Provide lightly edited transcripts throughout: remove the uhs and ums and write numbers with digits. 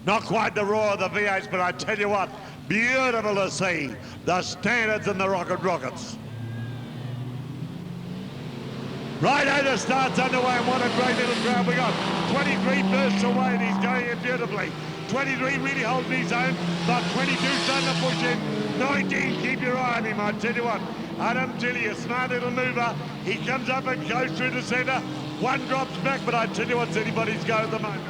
Not quite the roar of the V8s, but I tell you what, beautiful to see. The Standards and the Rockets. Right, the start's underway, and what a great little crowd we got. 23 bursts away, and he's going in beautifully. 23 really holding his own, but 22 starting to push in. 19, keep your eye on him, I tell you what. Adam Tilly, a smart little mover. He comes up and goes through the centre. One drops back, but I tell you what's anybody's go at the moment.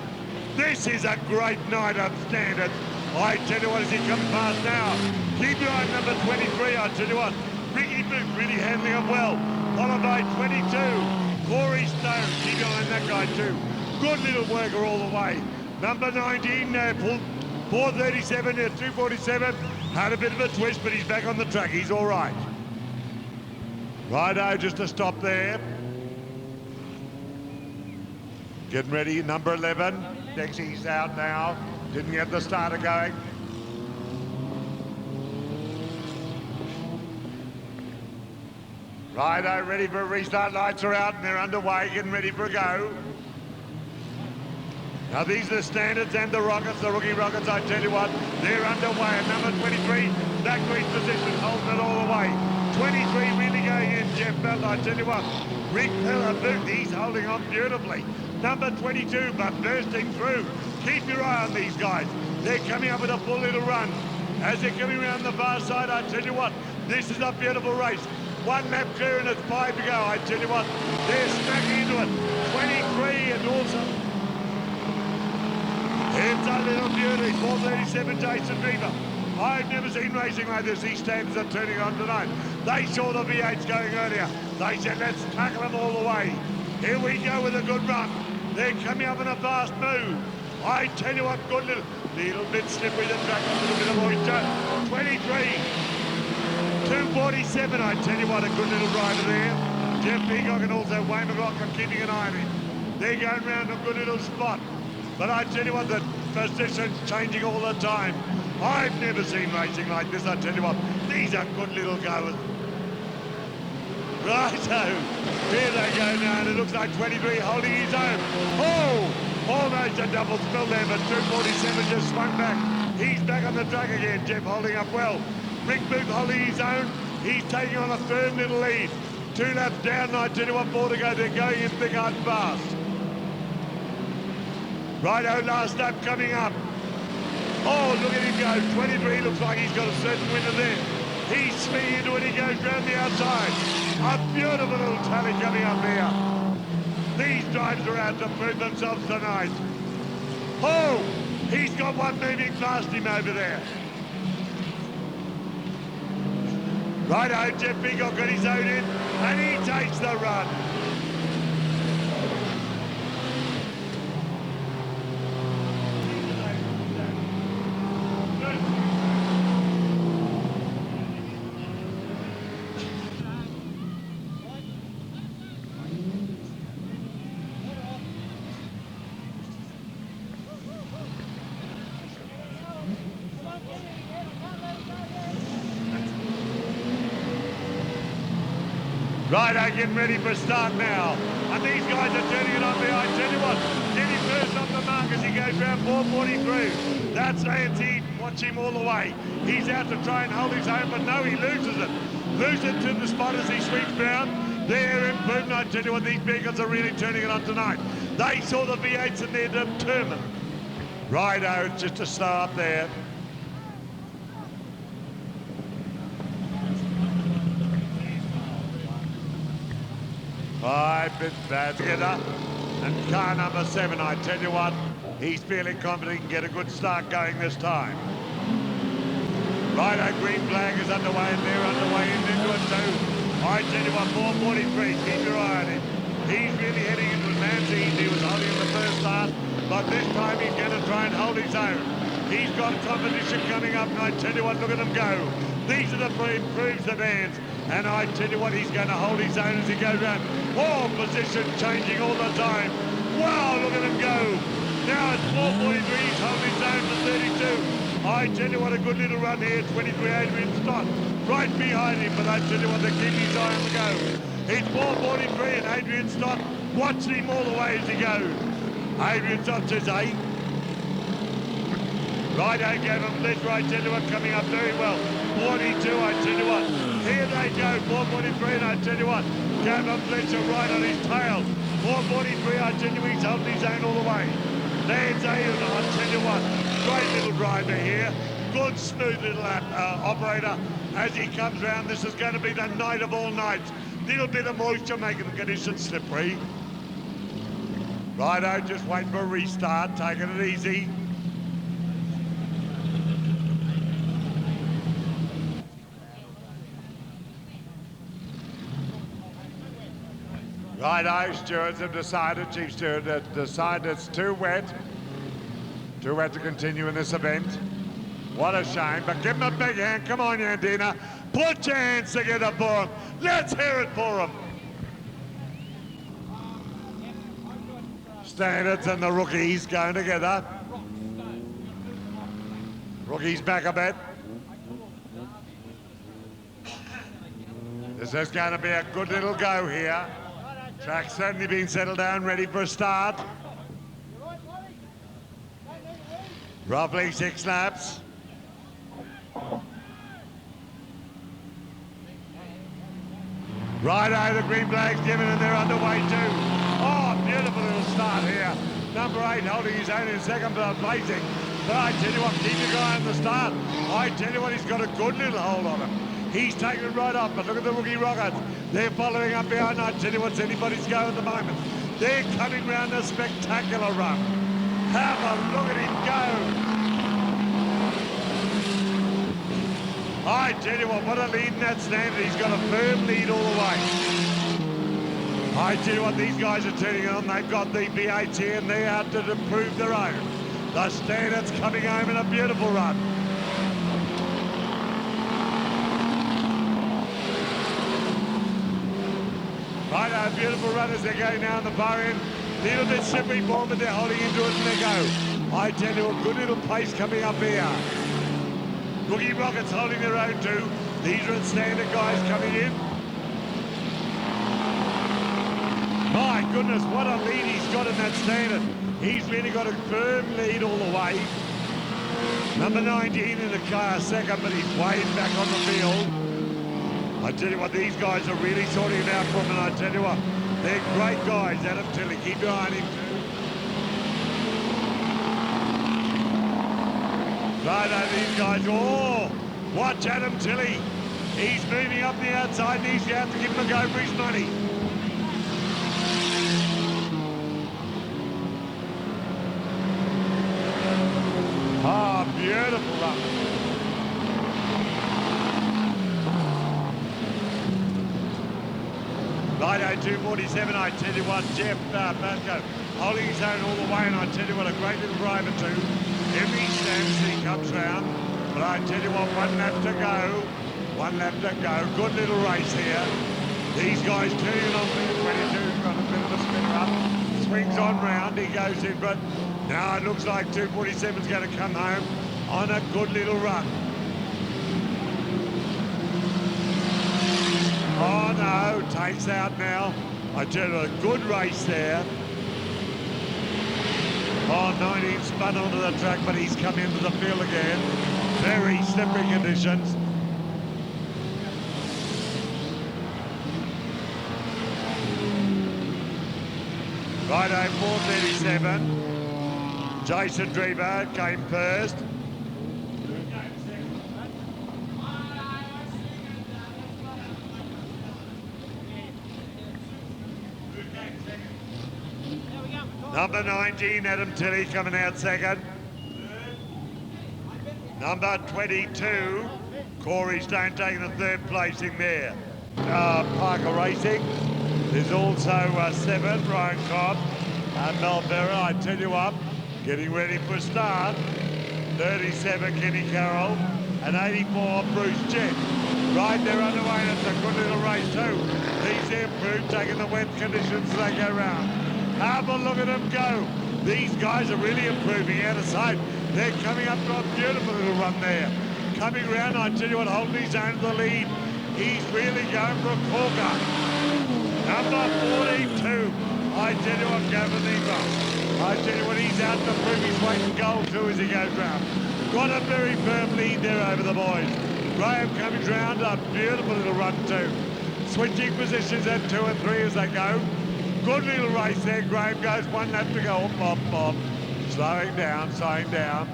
This is a great night of Standards. I tell you what, as he comes past now. Keep your eye on number 23, I tell you what. Ricky Booth really handling him well. Followed by 22, Corey Stone. Keep your eye on that guy too. Good little worker all the way. Number 19, pulled 437 to 247. Had a bit of a twist, but he's back on the track. He's all right. Righto, just a stop there. Getting ready, number 11. Dexy's out now. Didn't get the starter going. Righto, ready for a restart. Lights are out and they're underway, getting ready for a go. Now these are the Standards and the Rockets, the rookie Rockets, I tell you what, they're underway. And number 23, that green position, holding it all the way. 23 really going in, Jeff Bell, I tell you what. Rick Miller Booth, he's holding on beautifully. Number 22, but bursting through. Keep your eye on these guys. They're coming up with a full little run. As they're coming around the far side, I tell you what, this is a beautiful race. 1 lap clear and it's 5 to go. I tell you what, they're smacking into it. 23 and also... It's a little beauty. 437 Jason Beaver. I've never seen racing like this. These Standards are turning on tonight. They saw the V8s going earlier. They said, let's tackle them all the way. Here we go with a good run. They're coming up in a fast move. I tell you what, good little bit slippery the track, a little bit of moisture. 23. 247, I tell you what, a good little rider there. Jeff Peacock and also Wayne McLaughlin keeping an eye on him. They're going round a good little spot. But I tell you what, the position's changing all the time. I've never seen racing like this, I tell you what. These are good little goers. Righto, here they go now, and it looks like 23 holding his own. Oh, almost a double spill there, but 247 just swung back. He's back on the track again, Jeff holding up well. Rick Booth holding his own. He's taking on a firm little lead. 2 laps down, and I tell you what, 4 to go. They're going in thick, hard and fast. Righto, last lap coming up. Oh, look at him go. 23 looks like he's got a certain winner there. He's swinging into it. He goes round the outside. A beautiful little tally coming up here. These drivers are out to prove themselves tonight. Oh, he's got one moving past him over there. Righto, Jeff Peacock got his own in, and he takes the run. Righto, getting ready for a start now. And these guys are turning it on there. I tell you what, getting first off the mark as he goes round 443. That's Nancy, watch him all the way. He's out to try and hold his own, but no, he loses it. Loses it to the spot as he sweeps round. They're improving. I tell you what, these vehicles are really turning it on tonight. They saw the V8s and they're determined. Righto, just a slow up there. Five bit bad together, and car number 7, I tell you what, he's feeling confident he can get a good start going this time. Righto, green flag is underway, and they're underway into it too. I tell you what, 443, keep your eye on him. He's really heading into it. Nancy, he was holding in the first start, but this time he's going to try and hold his own. He's got competition coming up, and I tell you what, look at him go. These are the improved sedans. And I tell you what, he's going to hold his own as he goes round. Oh, position changing all the time. Wow, look at him go. Now it's 443, he's holding his own for 32. I tell you what, a good little run here, 23 Adrian Stott. Right behind him, but I tell you what, they're keeping his eye on the go. It's 443 and Adrian Stott watching him all the way as he goes. Adrian Stott says 8. Right, I gave him Lynch, I tell you what, coming up very well. 42, I tell you what. Here they go, 443, and I tell you what, gave him Lynch right on his tail. 443, I tell you, he's holding his own all the way. There's Aiden, I tell you what, great little driver here. Good, smooth little operator as he comes round. This is going to be the night of all nights. Little bit of moisture making the conditions slippery. Righto, just wait for a restart, taking it easy. Righto, stewards have decided, Chief Steward has decided it's too wet to continue in this event. What a shame, but give him a big hand. Come on, Yandina. Put your hands together for him. Let's hear it for him. Standards and the rookies going together. Rookies back a bit. This is going to be a good little go here. Track's certainly been settled down, ready for a start. Roughly 6 laps. Righto, the green flag's given and they're underway too. Oh, beautiful little start here. Number 8 holding his own in second, but blazing. But I tell you what, keep your guy on the start. I tell you what, he's got a good little hold on him. He's taken it right off, but look at the rookie rockets. They're following up behind. I tell you what's anybody's go at the moment. They're coming round a spectacular run. Have a look at him go. I tell you what a lead in that standard. He's got a firm lead all the way. I tell you what, these guys are turning on. They've got the V8s here and they're out to prove their own. The standard's coming home in a beautiful run. Right, a beautiful run as they go now in the far end. Little bit slippery form, but they're holding into it and they go. I tell you, a good little pace coming up here. Rookie Rockets holding their own too. These are standard guys coming in. My goodness, what a lead he's got in that standard. He's really got a firm lead all the way. Number 19 in the car second, but he's way back on the field. I tell you what, these guys are really sorting it out for him, and I tell you what, they're great guys, Adam Tilley. Keep your eye on him too. Right, these guys, oh, watch Adam Tilley. He's moving up the outside and he's going to give him a go for his money. Ah, beautiful run. Righto, 247, I tell you what, Jeff Basco holding his own all the way, and I tell you what, a great little driver too. Every stands he comes round, but I tell you what, 1 lap to go. 1 lap to go, good little race here. These guys turning on for 22, got a bit of a spinner up. Swings on round, he goes in, but now it looks like 247's going to come home on a good little run. Oh no, takes out now. I tell you, a good race there. Oh, 19 spun onto the track, but he's come into the field again. Very slippery conditions. Righto, 437. Jason Drever came first. Number 19, Adam Tilley coming out second. Number 22, Corey Stone taking the third place in there. Parker Racing. There's also 7, Ryan Cobb. Mel Berra, I tell you what, getting ready for a start. 37, Kenny Carroll. And 84, Bruce Jett. Right, they're underway, and it's a good little race too. These improved, taking the wet conditions as they go round. Have a look at them go. These guys are really improving out of sight. They're coming up to a beautiful little run there. Coming round, I tell you what, holding his own to the lead. He's really going for a corker. Number 42, I tell you what, Gavin Eagle. I tell you what, he's out to prove his weight in gold too as he goes round. Got a very firm lead there over the boys. Graham coming round, a beautiful little run too. Switching positions at 2 and 3 as they go. Good little race there. Graham goes 1 lap to go. Bob, bob. Slowing down, slowing down.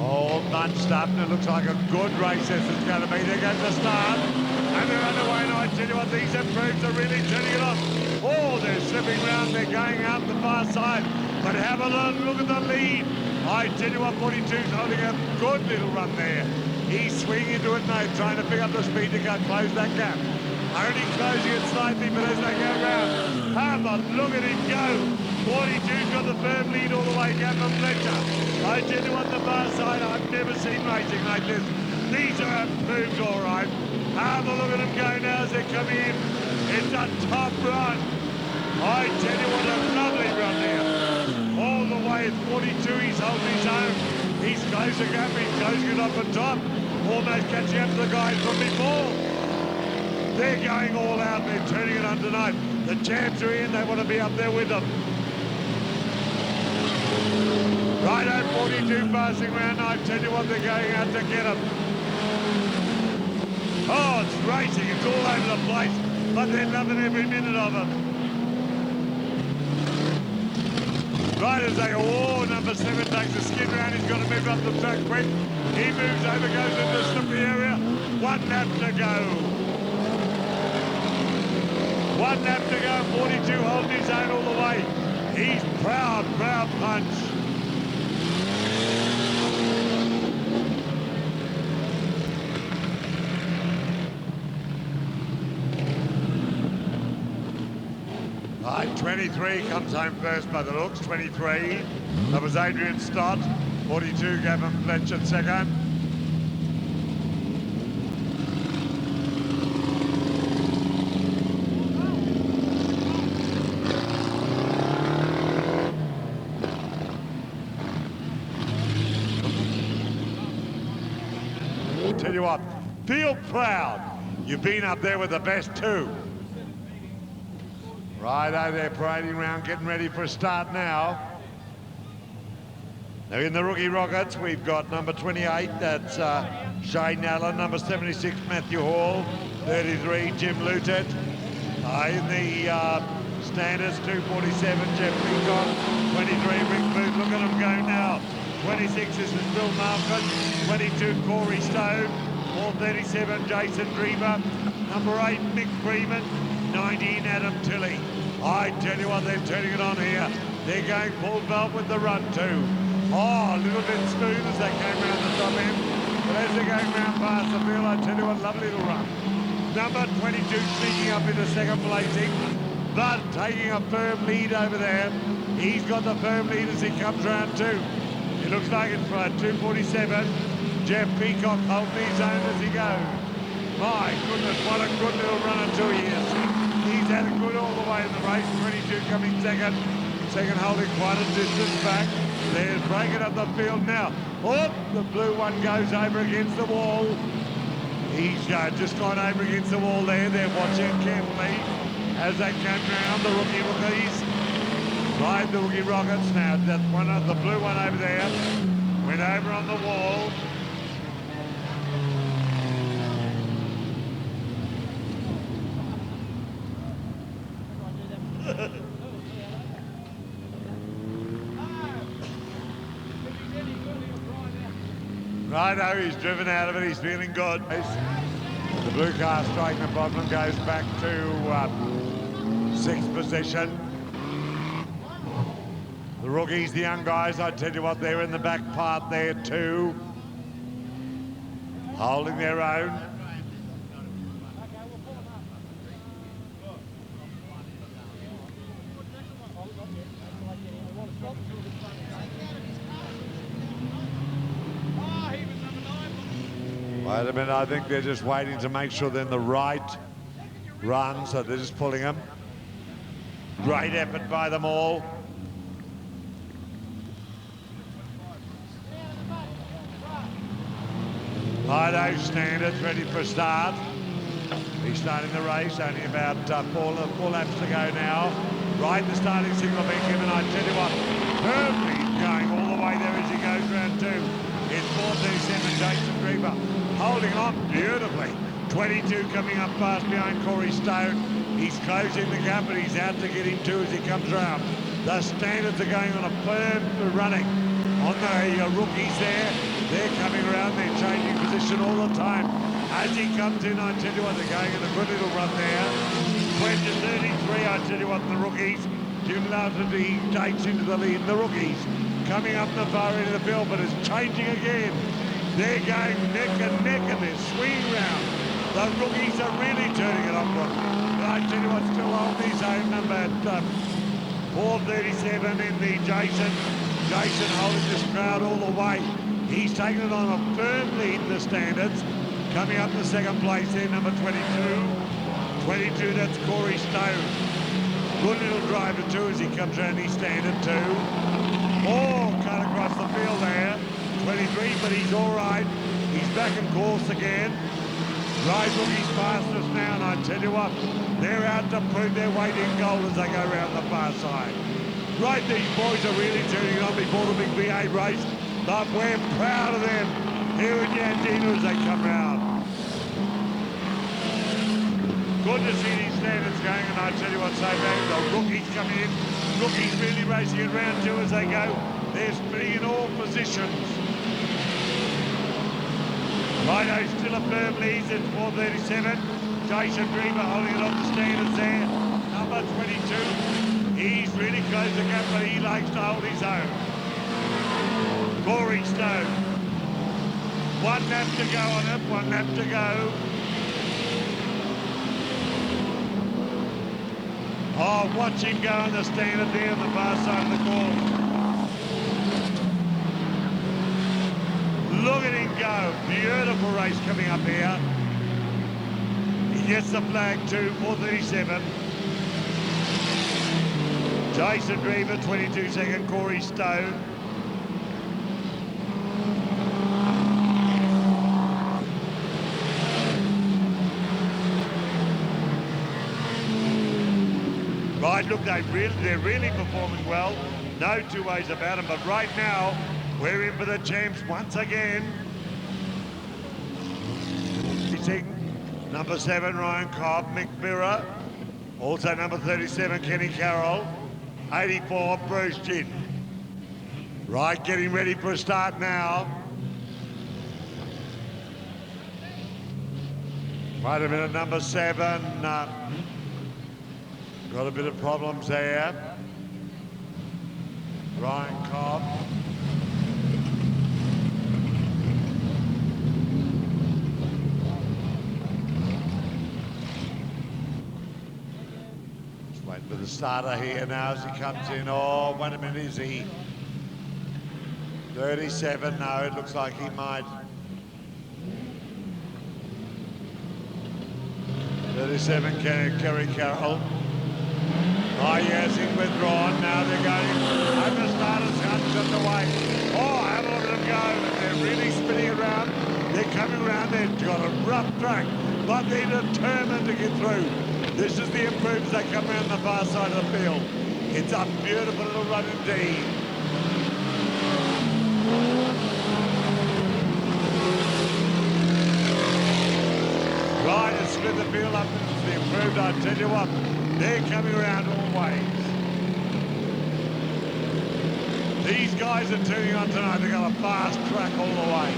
All bunched up, and it looks like a good race this is going to be. There goes the start. And they're underway, and I tell you what, these improves are really turning it on. Oh, they're slipping round, they're going out the far side. But have a look at the lead. I tell you what, 42's holding a good little run there. He's swinging into it now, trying to pick up the speed to go close that gap. Only closing it slightly, but as they go round, have a look at him go. 42's got the firm lead all the way down from Fletcher. I tell you what, the far side, I've never seen racing like this. These are improved all right. Have a look at them go now as they're coming in. It's a top run. I tell you what, a lovely run there. All the way at 42, he's holding his own. He's closing the gap, he's closing it up on top. Almost catching up to the guys from before. They're going all out, they're turning it on tonight. The champs are in, they want to be up there with them. Right at 42 passing round, I tell you what, they're going out to get them. Oh, it's racing, it's all over the place, but they're loving every minute of it. Right as they go, oh, number 7 takes a skid round, he's got to move up the track quick. He moves over, goes into the slippery area. 1 lap to go. 1 lap to go, 42 holding his own all the way. He's proud, proud punch. Right, 23 comes home first by the looks, 23. That was Adrian Stott. 42, Gavin Fletcher second. Tell you what, feel proud. You've been up there with the best too. Righto, they're parading around, getting ready for a start now. Now in the rookie rockets, we've got number 28, that's Shane Allen, number 76, Matthew Hall, 33, Jim Lutet. In the standards, 247, Jeff Peacock, 23, Rick Booth, look at them go now. 26, this is Bill Malcolm, 22, Corey Stone, 437, Jason Dreamer, number 8, Mick Freeman, 19, Adam Tilley. I tell you what, they're turning it on here. They're going full belt with the run too. Oh, a little bit smooth as they came around the top end. But as they're going round past the field, I tell you what, lovely little run. Number 22 sneaking up into second placing, but taking a firm lead over there. He's got the firm lead as he comes round too. It looks like it's for 247. Jeff Peacock holding his own as he goes. My goodness, what a good little runner too he is. He's had a good all the way in the race. 22 coming second. Second holding quite a distance back. They're breaking up the field now. Oh, the blue one goes over against the wall. He's just gone over against the wall there. They're watching carefully as they come round the rookies. Ride the rookie rockets now. That one, the blue one over there, went over on the wall. Righto, he's driven out of it, he's feeling good. The blue car striking the bottom and goes back to sixth position. The rookies, the young guys, I tell you what, they're in the back part there too, holding their own. Wait a minute, I think they're just waiting to make sure they're in the right run, so they're just pulling them. Great effort by them all. Righto, standards ready for start. He's starting the race, only about four laps to go now. Right, the starting signal being given, I tell you what, firmly going all the way there as he goes round two. It's 437 Jason Griever, holding on beautifully. 22 coming up fast behind Corey Stone. He's closing the gap, but he's out to get him too as he comes round. The Standards are going on a firm running on the rookies there. They're coming around, they're changing position all the time. As he comes in, I tell you what, they're going in a good little run there. 20-33, I tell you what, the rookies. Jim Lafferty takes into the lead. The rookies coming up the far end of the field, but it's changing again. They're going neck and neck and they're swinging round. The rookies are really turning it on them. But I tell you what, still holding his own number at 437 in the Jason. Jason holding this crowd all the way. He's taken it on a firm lead in the Standards. Coming up the second place there, number 22. 22, that's Corey Stone. Good little driver too as he comes around his Standard too. Oh, cut across the field there. 23, but he's all right. He's back in course again. Right, rookies fastest now, and I tell you what, they're out to prove their weight in gold as they go around the far side. Right, these boys are really turning on before the big V8 race, but we're proud of them here in Yandina as they come round. Good to see these Standards going, and I tell you what, so bad, the rookies coming in. Rookies really racing in round two as they go. They're spinning in all positions. Righto, still a firm lead at 437. Jason Griever holding it on the Standards there. Number 22. He's really closed the gap, but he likes to hold his own. Corey Stone. 1 lap to go on it, 1 lap to go. Oh, watch him go on the Standard there on the far side of the course. Look at him go. Beautiful race coming up here. He gets the flag too, 437. Jason Griever, 22 second, Corey Stone. Right, look, they're really performing well. No two ways about them, but right now, we're in for the champs once again. Number 7, Ryan Cobb, Mick Mirror. Also number 37, Kenny Carroll. 84, Bruce Ginn. Right, getting ready for a start now. Wait a minute, number 7. Got a bit of problems there. Ryan Cobb. Just waiting for the starter here now as he comes in. Oh, wait a minute, is he 37? No, it looks like he might. 37, Carrick Carroll. Oh yes, he's withdrawn. Now they're going. And the starters hunts underway. Oh, have a look at them go. And they're really spinning around. They're coming around. They've got a rough track, but they're determined to get through. This is the improvements they come around the far side of the field. It's a beautiful little run indeed. Right, and split the field up into the improved. I tell you what, they're coming around all ways. These guys are turning on tonight. They've got a fast track all the way.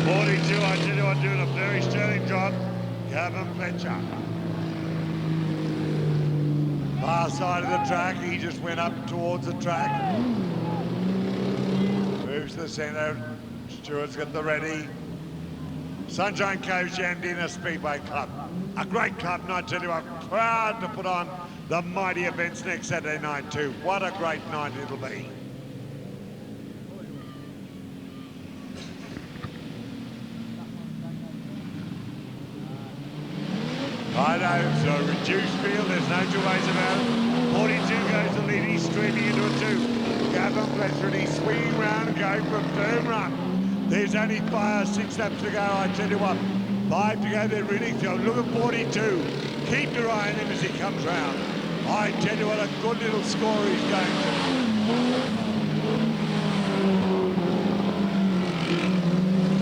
.42, I tell you what, doing a very sterling job. Gavin Fletcher. Far side of the track, he just went up towards the track. Moves to the centre. Stewart's got the ready. Sunshine Coast, Yandina Speedway Club. A great club, and I tell you what, proud to put on the mighty events next Saturday night too. What a great night it'll be. Righto, so reduced field, there's no two ways about it. 42 goes the lead, he's streaming into it too. Gavin Fletcher, and he's swinging round and going for a firm run. There's only 6 laps to go, I tell you what. 5 to go, they're really go. Look at 42. Keep your eye on him as he comes round. I tell you what, a good little score he's going to.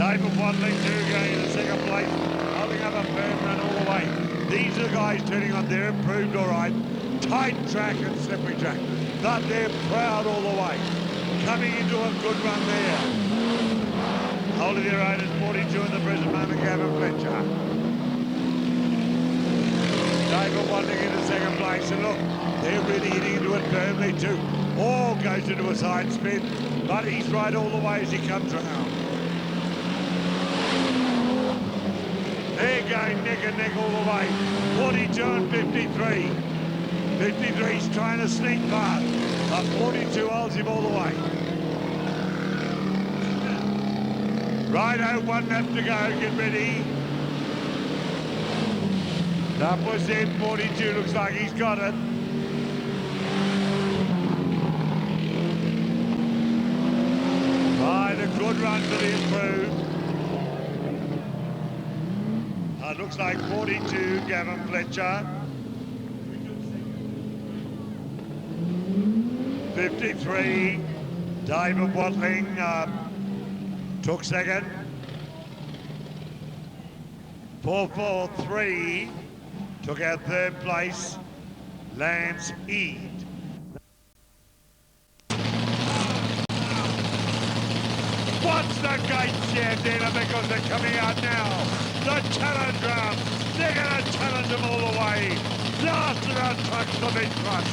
David Wadley too going in the second place, holding up a firm run all the way. These are the guys turning on, they're improved all right. Tight track and slippery track, but they're proud all the way. Coming into a good run there. Holding their own at 42 in the present moment, Gavin Fletcher. David Wadley in the second place, and look, they're really hitting into it firmly too. All goes into a side spin, but he's right all the way as he comes round. They're going neck and neck all the way. 42 and 53. 53's trying to sneak past, but 42 holds him all the way. Righto, 1 lap to go, get ready. That was it, 42 looks like he's got it. Right, a good run for the improved. It looks like 42, Gavin Fletcher. 53, David Watling took second. 443 took out third place, Lance Eade. Watch the gates, Yandina, because they're coming out now. The challenge round. They're going to challenge them all the way. Last round trucks the big trucks.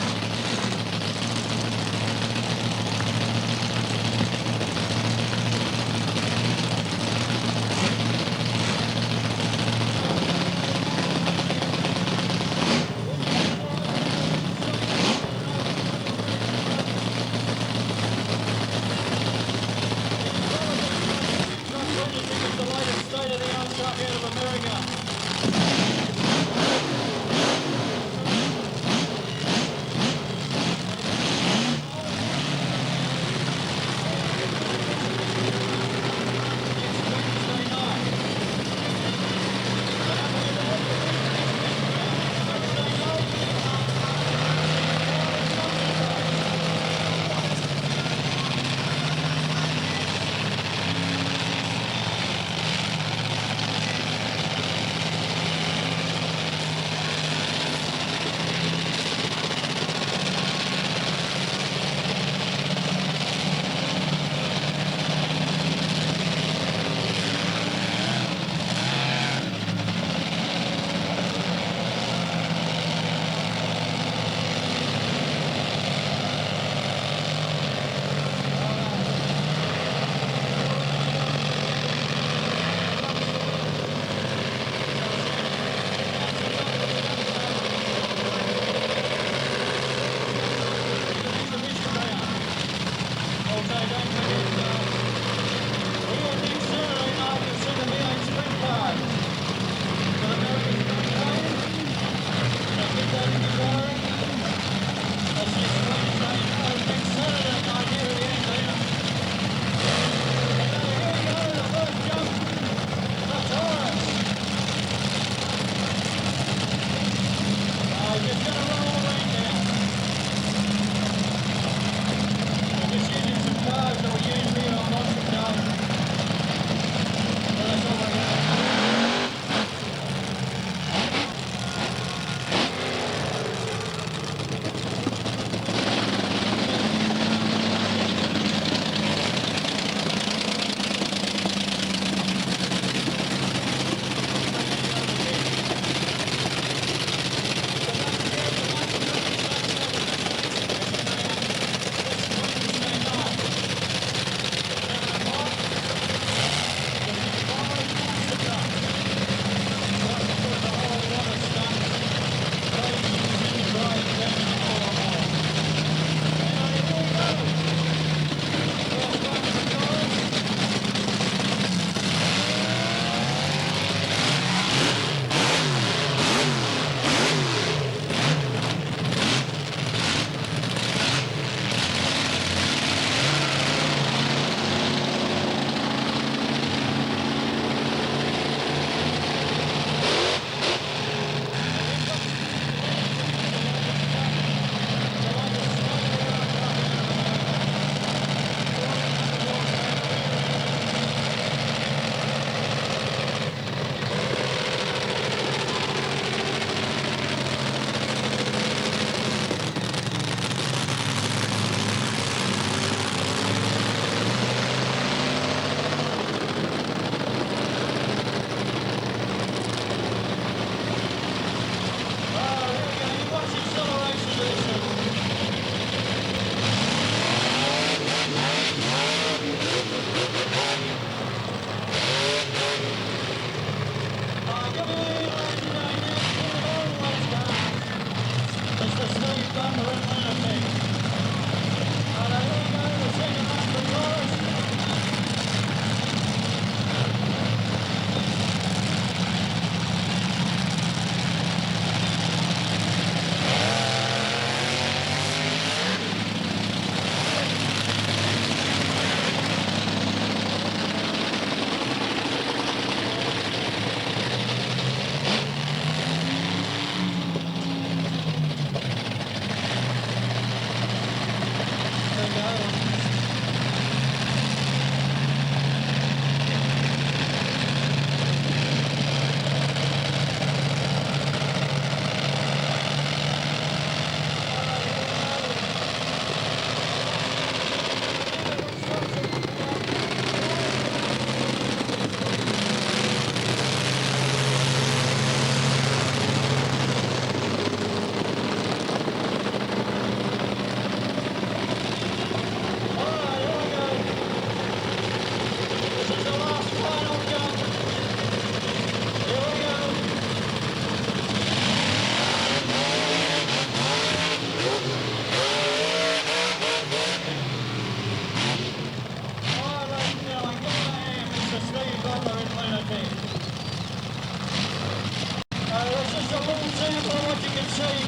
sample of what you can see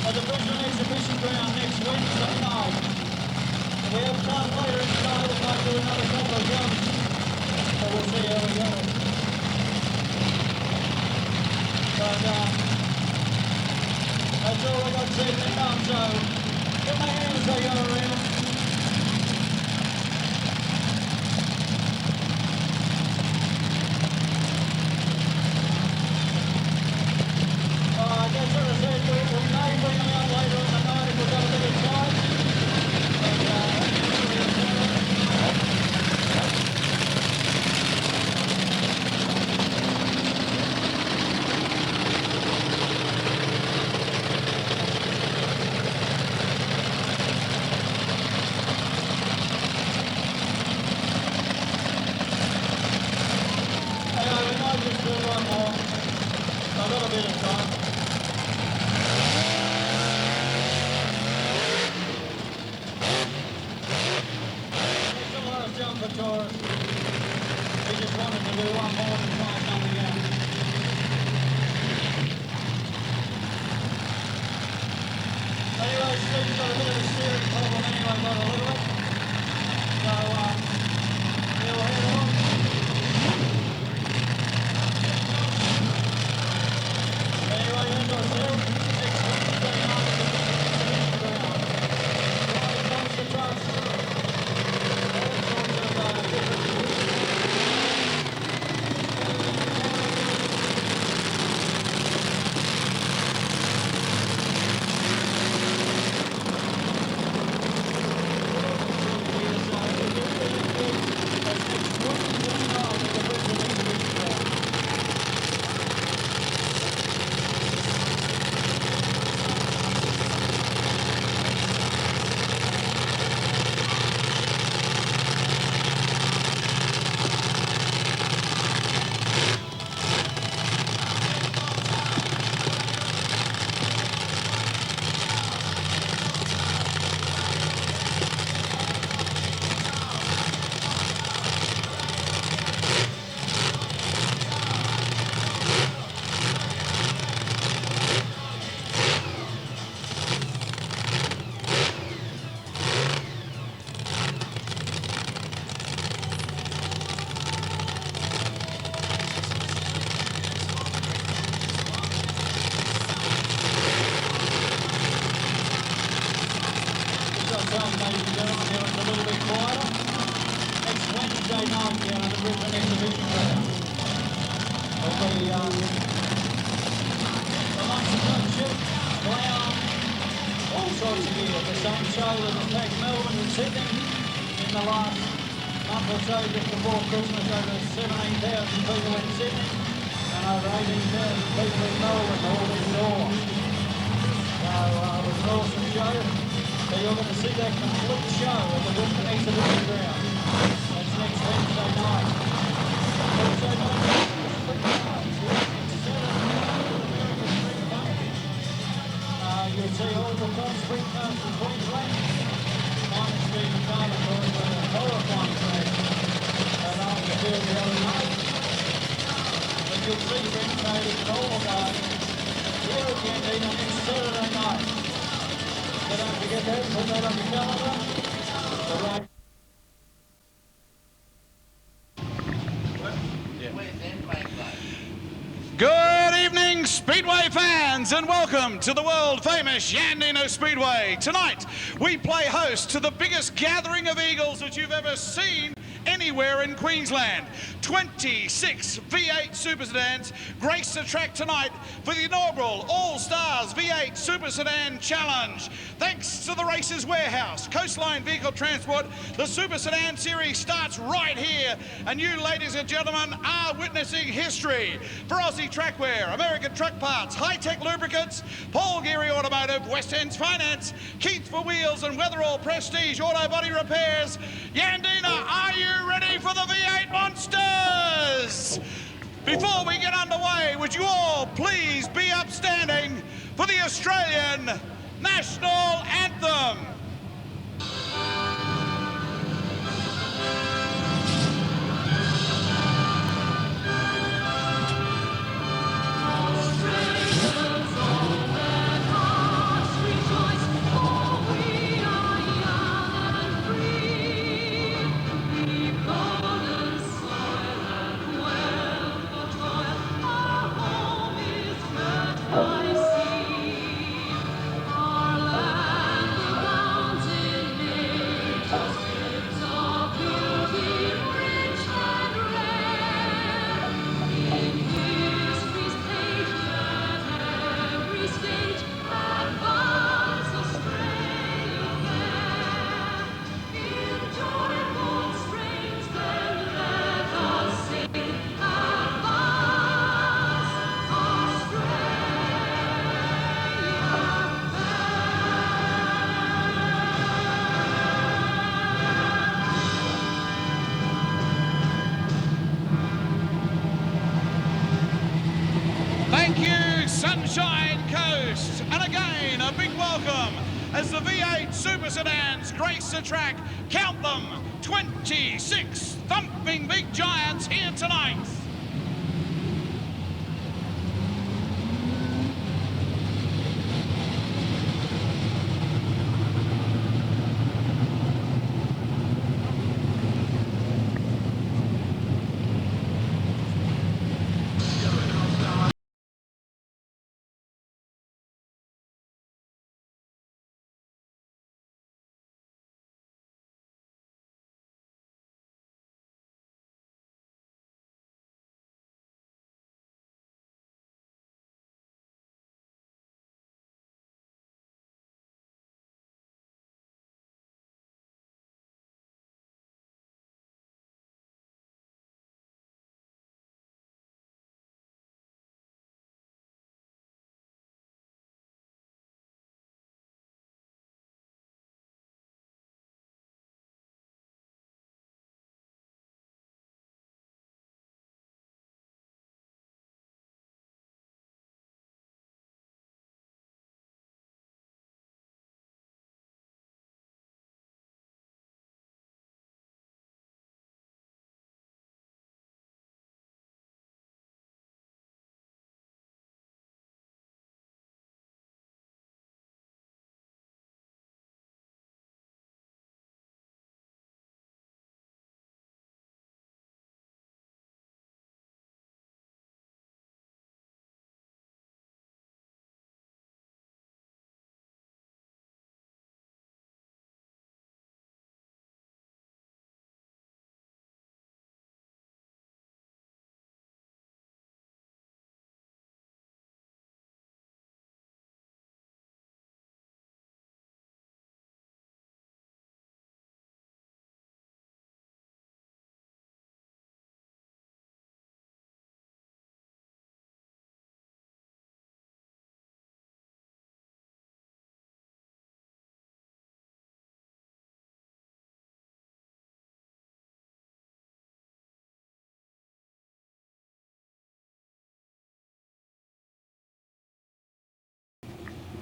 at the Brisbane Exhibition Ground next Wednesday night. We have time later in the night that might do another couple of jumps, but we'll see how we go. But that's all I got to say now, so get my hands as they go around. That's what I said, we may bring them out later in the night if we've got a bit of time. Anyway, we might just do one more. I've got a bit of time. For tourists. We just wanted to do one more to try something out. Anyway, Steve's got a bit of a steering problem anyway, by the look of it. So, he'll head on. Anyway, as I said, next Wednesday night at the Exhibition Ground. Right across the trucks. Just before Christmas, over 17,000 people in Sydney and over 18,000 people in Melbourne all this door. So it was an awesome show. So you're going to see that complete show at the Brisbane Exhibition Ground. That's next Wednesday night. You'll see all the top sprint cars from Queensland. Minus Stephen Carter, of course, with a horrifying crash. The other night. But you'll see Brent Cody and all of that here at Yandina next Saturday night. So don't forget that, put that on your calendar. Good evening, Speedway fans, and welcome to the world-famous Yandina Speedway. Tonight, we play host to the biggest gathering of eagles that you've ever seen anywhere in Queensland. 26 V8 Super Sedans grace the track tonight for the inaugural All-Stars V8 Super Sedan Challenge. Thanks to the Races Warehouse, Coastline Vehicle Transport, the Super Sedan Series starts right here, and you, ladies and gentlemen, are witnessing history. For Aussie Trackwear, American Truck Parts, High-Tech Lubricants, Paul Geary Automotive, West Ends Finance, Keith for Wheels and Weatherall Prestige Auto Body Repairs. Yandina, are you ready for the V8 Monsters? Before we get underway, would you all please be upstanding for the Australian National Anthem? Australia. Sunshine Coast. And again, a big welcome as the V8 Super Sedans grace the track. Count them, 26 thumping big giants here tonight.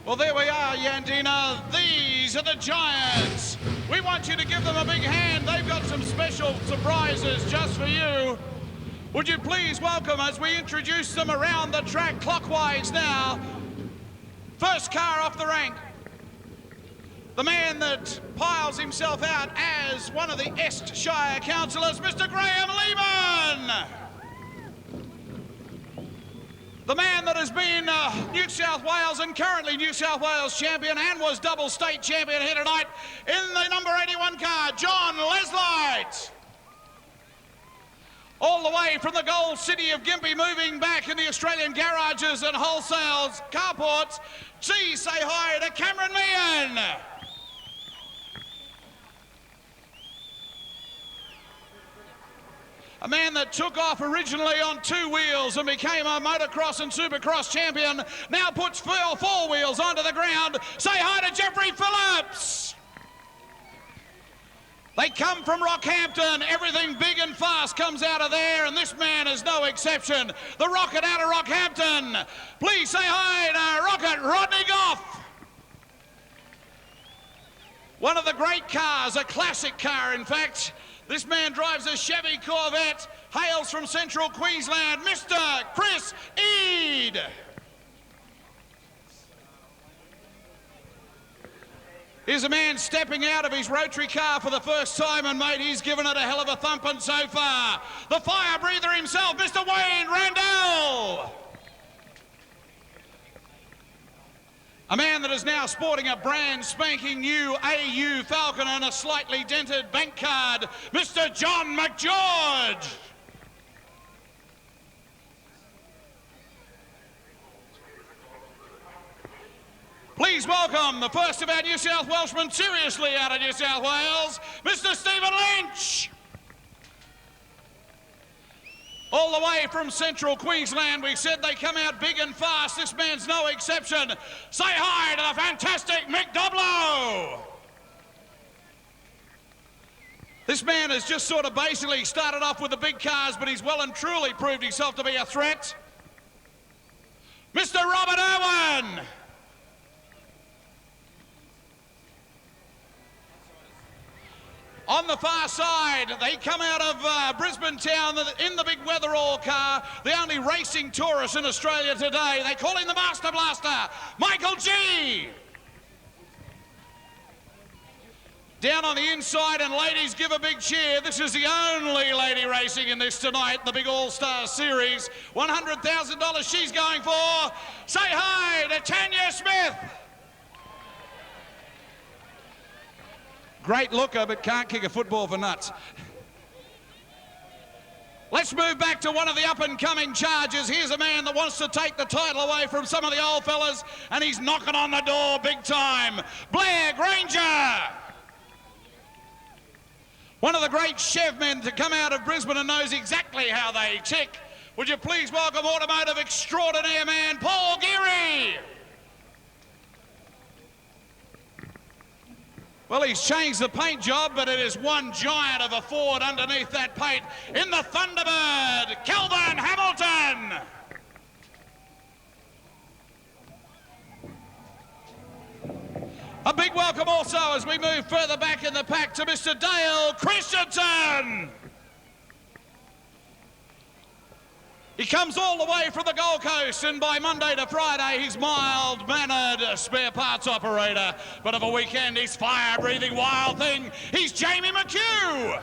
Well, there we are, Yandina. These are the Giants. We want you to give them a big hand. They've got some special surprises just for you. Would you please welcome, as we introduce them around the track clockwise now, first car off the rank, the man that piles himself out as one of the Est Shire councillors, Mr. Graham Lehman. The man that has been New South Wales and currently New South Wales champion and was double state champion here tonight in the number 81 car, John Leslight. All the way from the gold city of Gympie, moving back in the Australian garages and wholesales, carports, say hi to Cameron Meehan. A man that took off originally on 2 wheels and became a motocross and supercross champion, now puts 4 wheels onto the ground. Say hi to Jeffrey Phillips. They come from Rockhampton. Everything big and fast comes out of there, and this man is no exception. The Rocket out of Rockhampton. Please say hi to Rocket Rodney Goff. One of the great cars, a classic car, in fact. This man drives a Chevy Corvette, hails from Central Queensland, Mr. Chris Eade. Here's a man stepping out of his rotary car for the first time, and mate, he's given it a hell of a thumping so far. The fire breather himself, Mr. Wayne Randall. A man that is now sporting a brand spanking new AU Falcon and a slightly dented bank card, Mr. John Mchugh. Please welcome the first of our New South Welshmen seriously out of New South Wales, Mr. Stephen Lynch. All the way from Central Queensland, we said they come out big and fast. This man's no exception. Say hi to the fantastic Mick Doblow. This man has just sort of basically started off with the big cars, but he's well and truly proved himself to be a threat. Mr. Robert Irwin. On the far side, they come out of Brisbane town in the big Weatherall car, the only racing tourist in Australia today. They call him the Master Blaster, Mchugh. Down on the inside, and ladies, give a big cheer. This is the only lady racing in this tonight, the big All-Stars series. $100,000 she's going for. Say hi to Tanya Smith. Great looker, but can't kick a football for nuts. Let's move back to one of the up-and-coming chargers. Here's a man that wants to take the title away from some of the old fellas, and he's knocking on the door big time. Blair Granger. One of the great chef men to come out of Brisbane and knows exactly how they tick. Would you please welcome automotive extraordinaire man, Paul Geary. Well, he's changed the paint job, but it is one giant of a Ford underneath that paint in the Thunderbird, Kelvin Hamilton. A big welcome also as we move further back in the pack to Mr. Dale Christensen. He comes all the way from the Gold Coast, and by Monday to Friday, he's mild-mannered spare parts operator. But of a weekend, he's fire-breathing wild thing. He's Jamie Mchugh.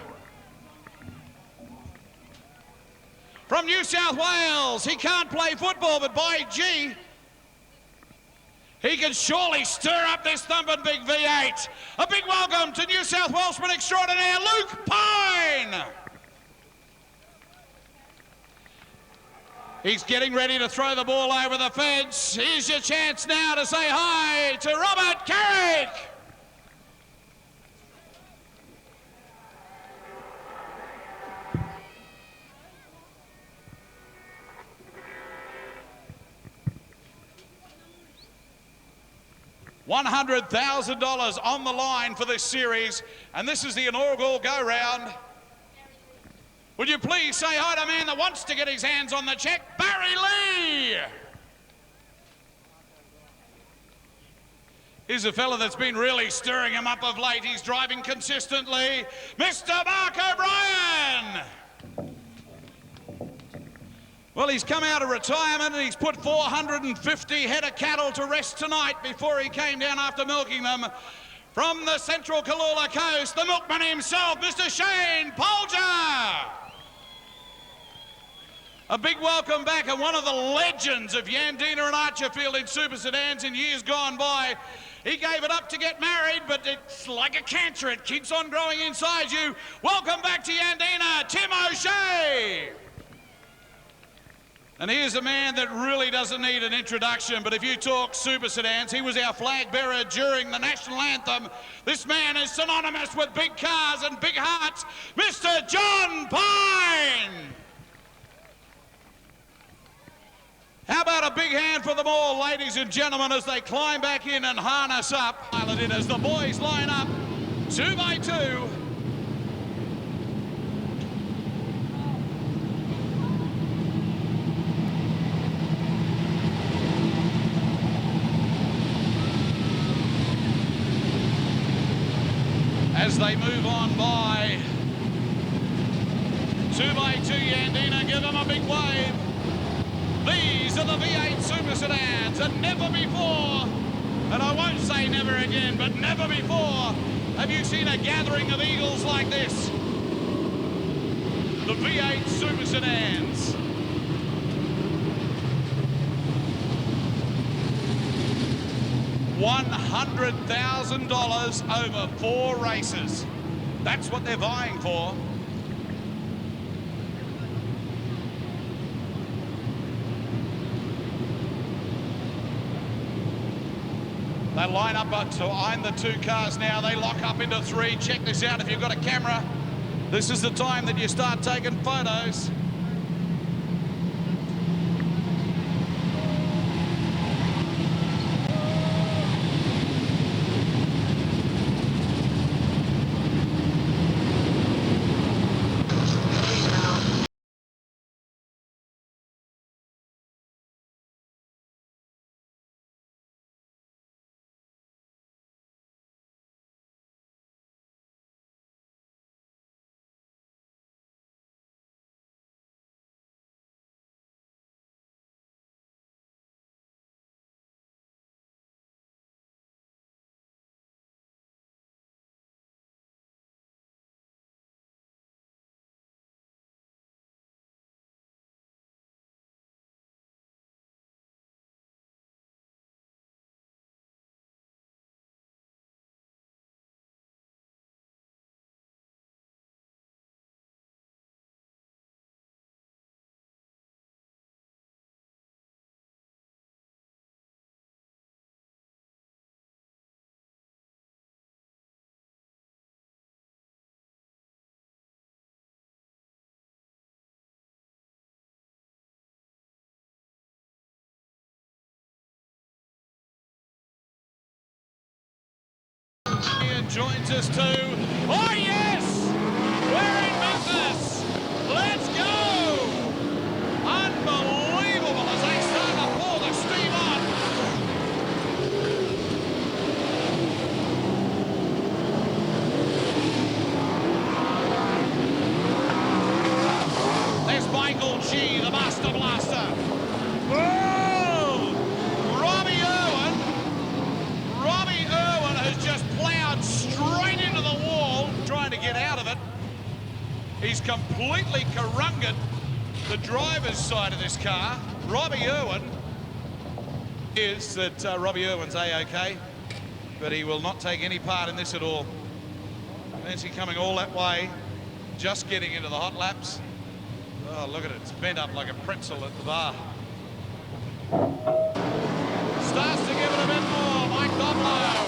From New South Wales, he can't play football, but by gee, he can surely stir up this thumping big V8. A big welcome to New South Welshman extraordinaire, Luke Pine. He's getting ready to throw the ball over the fence. Here's your chance now to say hi to Robert Carrick. $100,000 on the line for this series, and this is the inaugural go-round. Would you please say hi to a man that wants to get his hands on the check, Barry Lee. Here's a fella that's been really stirring him up of late. He's driving consistently, Mr. Mark O'Brien. Well, he's come out of retirement and he's put 450 head of cattle to rest tonight before he came down after milking them. From the central Kalula coast, the milkman himself, Mr. Shane Polger. A big welcome back, and one of the legends of Yandina and Archerfield in Super Sedans in years gone by. He gave it up to get married, but it's like a cancer. It keeps on growing inside you. Welcome back to Yandina, Tim O'Shea. And here's a man that really doesn't need an introduction, but if you talk Super Sedans, he was our flag bearer during the national anthem. This man is synonymous with big cars and big hearts, Mr. John Pine. How about a big hand for them all, ladies and gentlemen, as they climb back in and harness up. Pilot in as the boys line up, 2 by 2. As they move on by 2 by 2, Yandina, give them a big wave. These are the V8 Super Sedans, and never before, and I won't say never again, but never before have you seen a gathering of eagles like this. The V8 Super Sedans. $100,000 over 4 races. That's what they're vying for. They line up behind the 2 cars now. They lock up into 3. Check this out if you've got a camera. This is the time that you start taking photos. joins us too. Oh yes! We're in Memphis! Let's go! Unbelievable as they start to pour the steam on. There's Mchugh, the Master Blaster. Whoa! Robbie Irwin has just ploughed straight into the wall, trying to get out of it. He's completely carungered the driver's side of this car. Robbie Irwin is that Robbie Irwin's A-OK, but he will not take any part in this at all. Nancy coming all that way, just getting into the hot laps. Oh, look at it, it's bent up like a pretzel at the bar. Starts to give it a bit more, Mike Doblow.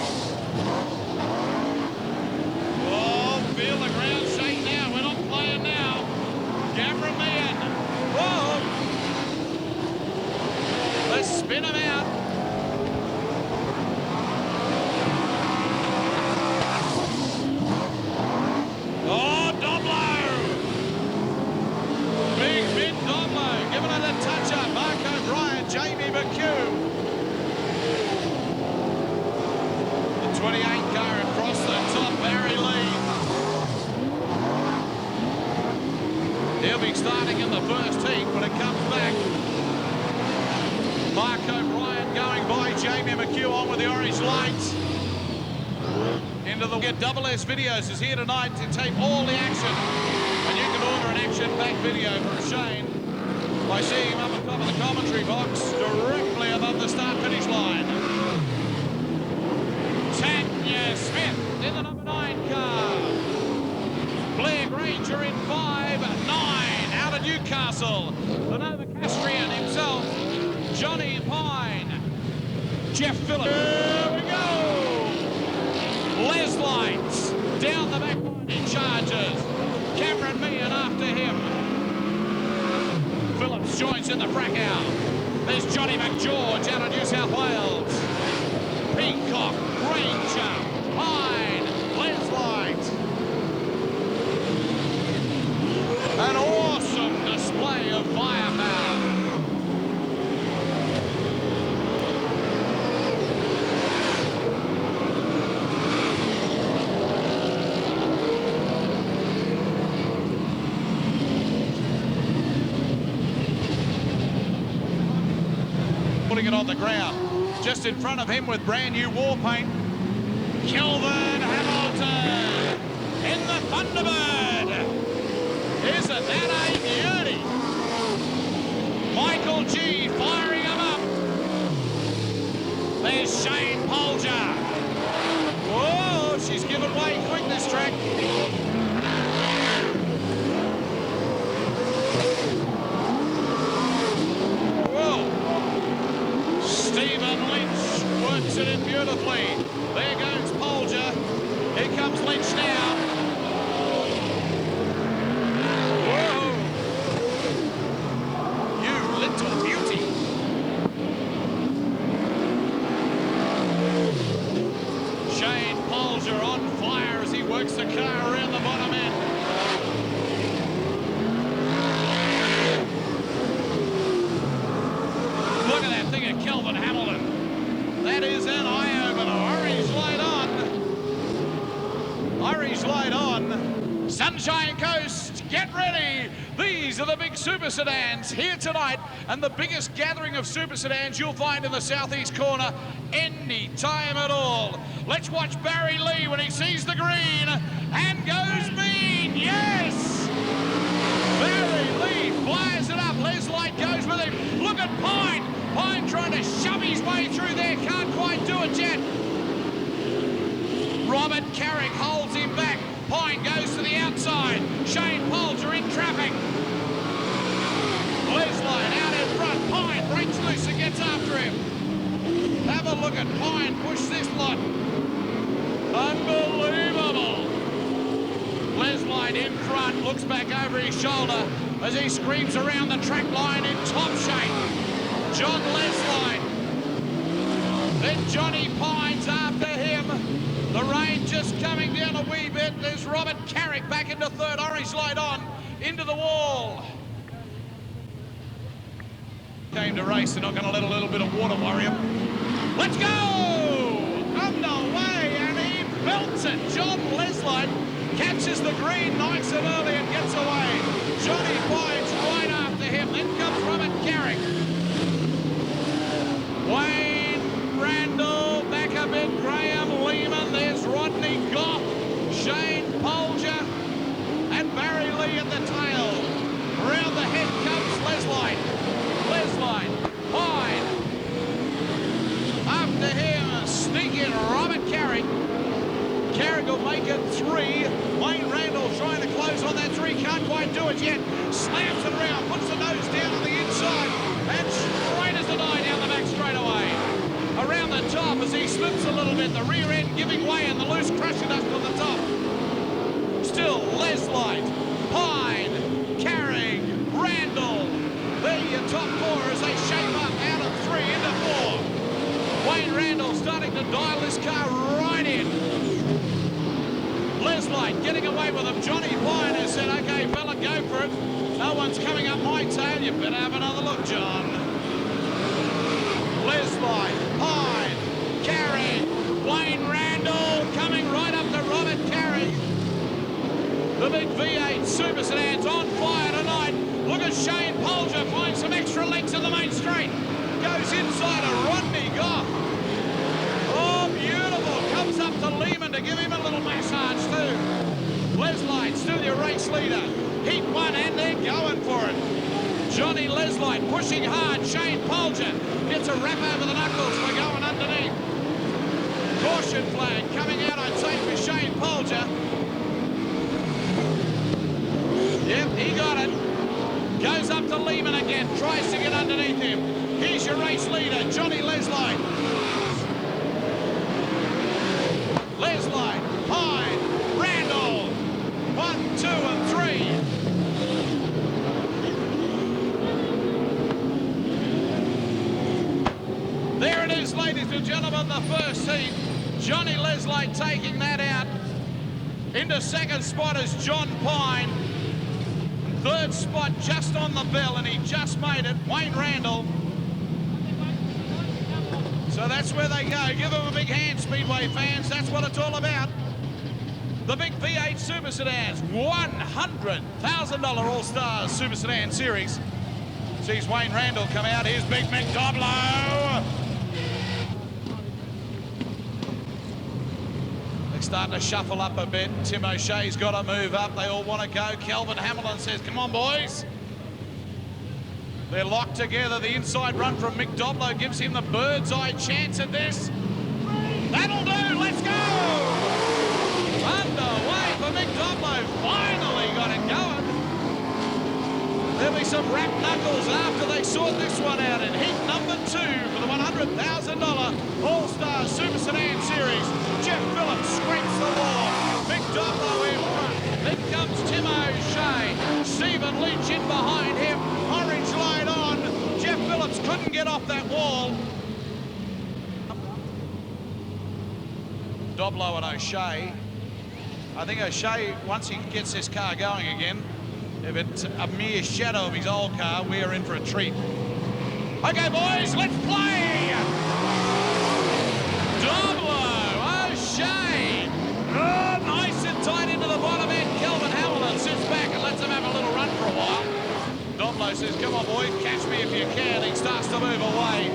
Oh, feel the ground shake now, we're not playing now. Cameron Meehan, whoa. Let's spin him out. Oh, Doblow. Big Vin Doblow, giving it a touch-up. Mark O'Brien, Jamie Mchugh. The 28 car across the top, Barry Lee. He'll be starting in the first heat when it comes back. Mark O'Brien going by, Jamie Mchugh on with the orange lights. Into the Double S Videos is here tonight to tape all the action. And you can order an action-packed video from Shane by seeing him up on top of the commentary box, directly above the start-finish line. Tanya Smith in the number 9 car. Blair Granger in 5-9 out of Newcastle. The Novocastrian himself, Johnny Pine. Jeff Phillips. Here we go. Les Lights down the back line in charges. Cameron Meehan after him. Phillips joins in the frack out. There's Johnny McGeorge out of New South Wales. Peacock, Granger, Pine, Les Light. An awesome display of firepower. Putting it on the ground. Just in front of him with brand new war paint, Kelvin Hamilton in the Thunderbird. Isn't that a beauty? Michael G firing him up. There's Shane Polger. Whoa, she's given way quick this track. Lynch works it in beautifully. There goes Polger. Here comes Lynch now. Whoa! You little beauty. Shane Polger on fire as he works the car around the bottom end. Look at that thing at Kelvin Hamilton. That is an eye-opener. Orange light on. Orange light on. Sunshine Coast, get ready. These are the big super sedans here tonight, and the biggest gathering of super sedans you'll find in the southeast corner any time at all. Let's watch Barry Lee when he sees the green and goes mean. Yes! Barry Lee flies it up. Les Light goes with him. Look at Pine. Pine trying to shove his way through there, can't quite do it yet. Robert Carrick holds him back. Pine goes to the outside. Shane Polger in traffic. Les Light out in front. Pine breaks loose and gets after him. Have a look at Pine push this lot. Unbelievable. Les Light in front, looks back over his shoulder as he screams around the track line in top shape. John Leslie. Then Johnny Pines after him. The Rangers just coming down a wee bit. There's Robert Carrick back into third. Orange light on, into the wall. Came to race, they're not going to let a little bit of water worry him. Let's go! Underway, and he belts it. John Leslie catches the green nice and early and gets away. Johnny Pine's right after him. Then comes Robert Carrick. Wayne Randall, back a bit, Graham Lehman. There's Rodney Goff, Shane Polger, and Barry Lee at the tail. Around the head comes Leslie. Pine. After him, sneaking Robert Carrick. Carrick will make it 3. Wayne Randall trying to close on that 3. Can't quite do it yet. Slams it around, puts the nose down on the inside, and straight as the die down the back straightaway. Around the top as he slips a little bit. The rear end giving way and the loose crushing dust on the top. Still Leslie, Pine, Carrick, Randall. There your top 4 as they shape up out of 3 into 4. Wayne Randall starting to dial this car right in. Leslie getting away with him. Johnny Pine has said, okay, fella, go for it. No one's coming up my tail. You better have another look, John. Leslie, Pine, Carrick, Wayne Randall coming right up to Robert Carrick. The big V8 Super Sedans on fire tonight. Look at Shane Polger find some extra legs in the main straight. Goes inside a Rodney Goff. Oh, beautiful. Comes up to Lehman to give him a little massage too. Leslie, still your race leader. Heat 1 and they're going for it. Johnny Leslie pushing hard. Shane Polger gets a wrap over the knuckles for going underneath. Caution flag coming out, I'd say, for Shane Polger. Yep, he got it. Goes up to Lehman again, tries to get underneath him. Here's your race leader, Johnny Leslie. Leslie, Pine, Randall. 1, 2, and 3. There it is, ladies and gentlemen, the first heat. Johnny Leslie taking that out. Into second spot is John Pine. Third spot just on the bell, and he just made it, Wayne Randall. So that's where they go. Give them a big hand, Speedway fans. That's what it's all about. The big V8 Super Sedans, $100,000 All-Stars Super Sedan Series. Sees Wayne Randall come out. Here's Big Mchugh. Starting to shuffle up a bit. Tim O'Shea's got to move up. They all want to go. Kelvin Hamilton says, come on, boys. They're locked together. The inside run from Mchugh gives him the bird's eye chance at this. That'll do. Let's go. Underway for Mchugh. Finally got it going. There'll be some wrapped knuckles after they sort this one out in heat number 2 for the $100,000 All-Stars Super Sedan Series. Jeff Phillips scrapes the wall. Mchugh in front. Then comes Tim O'Shea. Stephen Lynch in behind him. Orange light on. Jeff Phillips couldn't get off that wall. Doblo and O'Shea. I think O'Shea, once he gets this car going again, if it's a mere shadow of his old car, we are in for a treat. Okay, boys, let's play! Doblo, O'Shea. Oh, nice and tight into the bottom end. Kelvin Hamilton sits back and lets him have a little run for a while. Doblo says, come on, boys, catch me if you can. He starts to move away.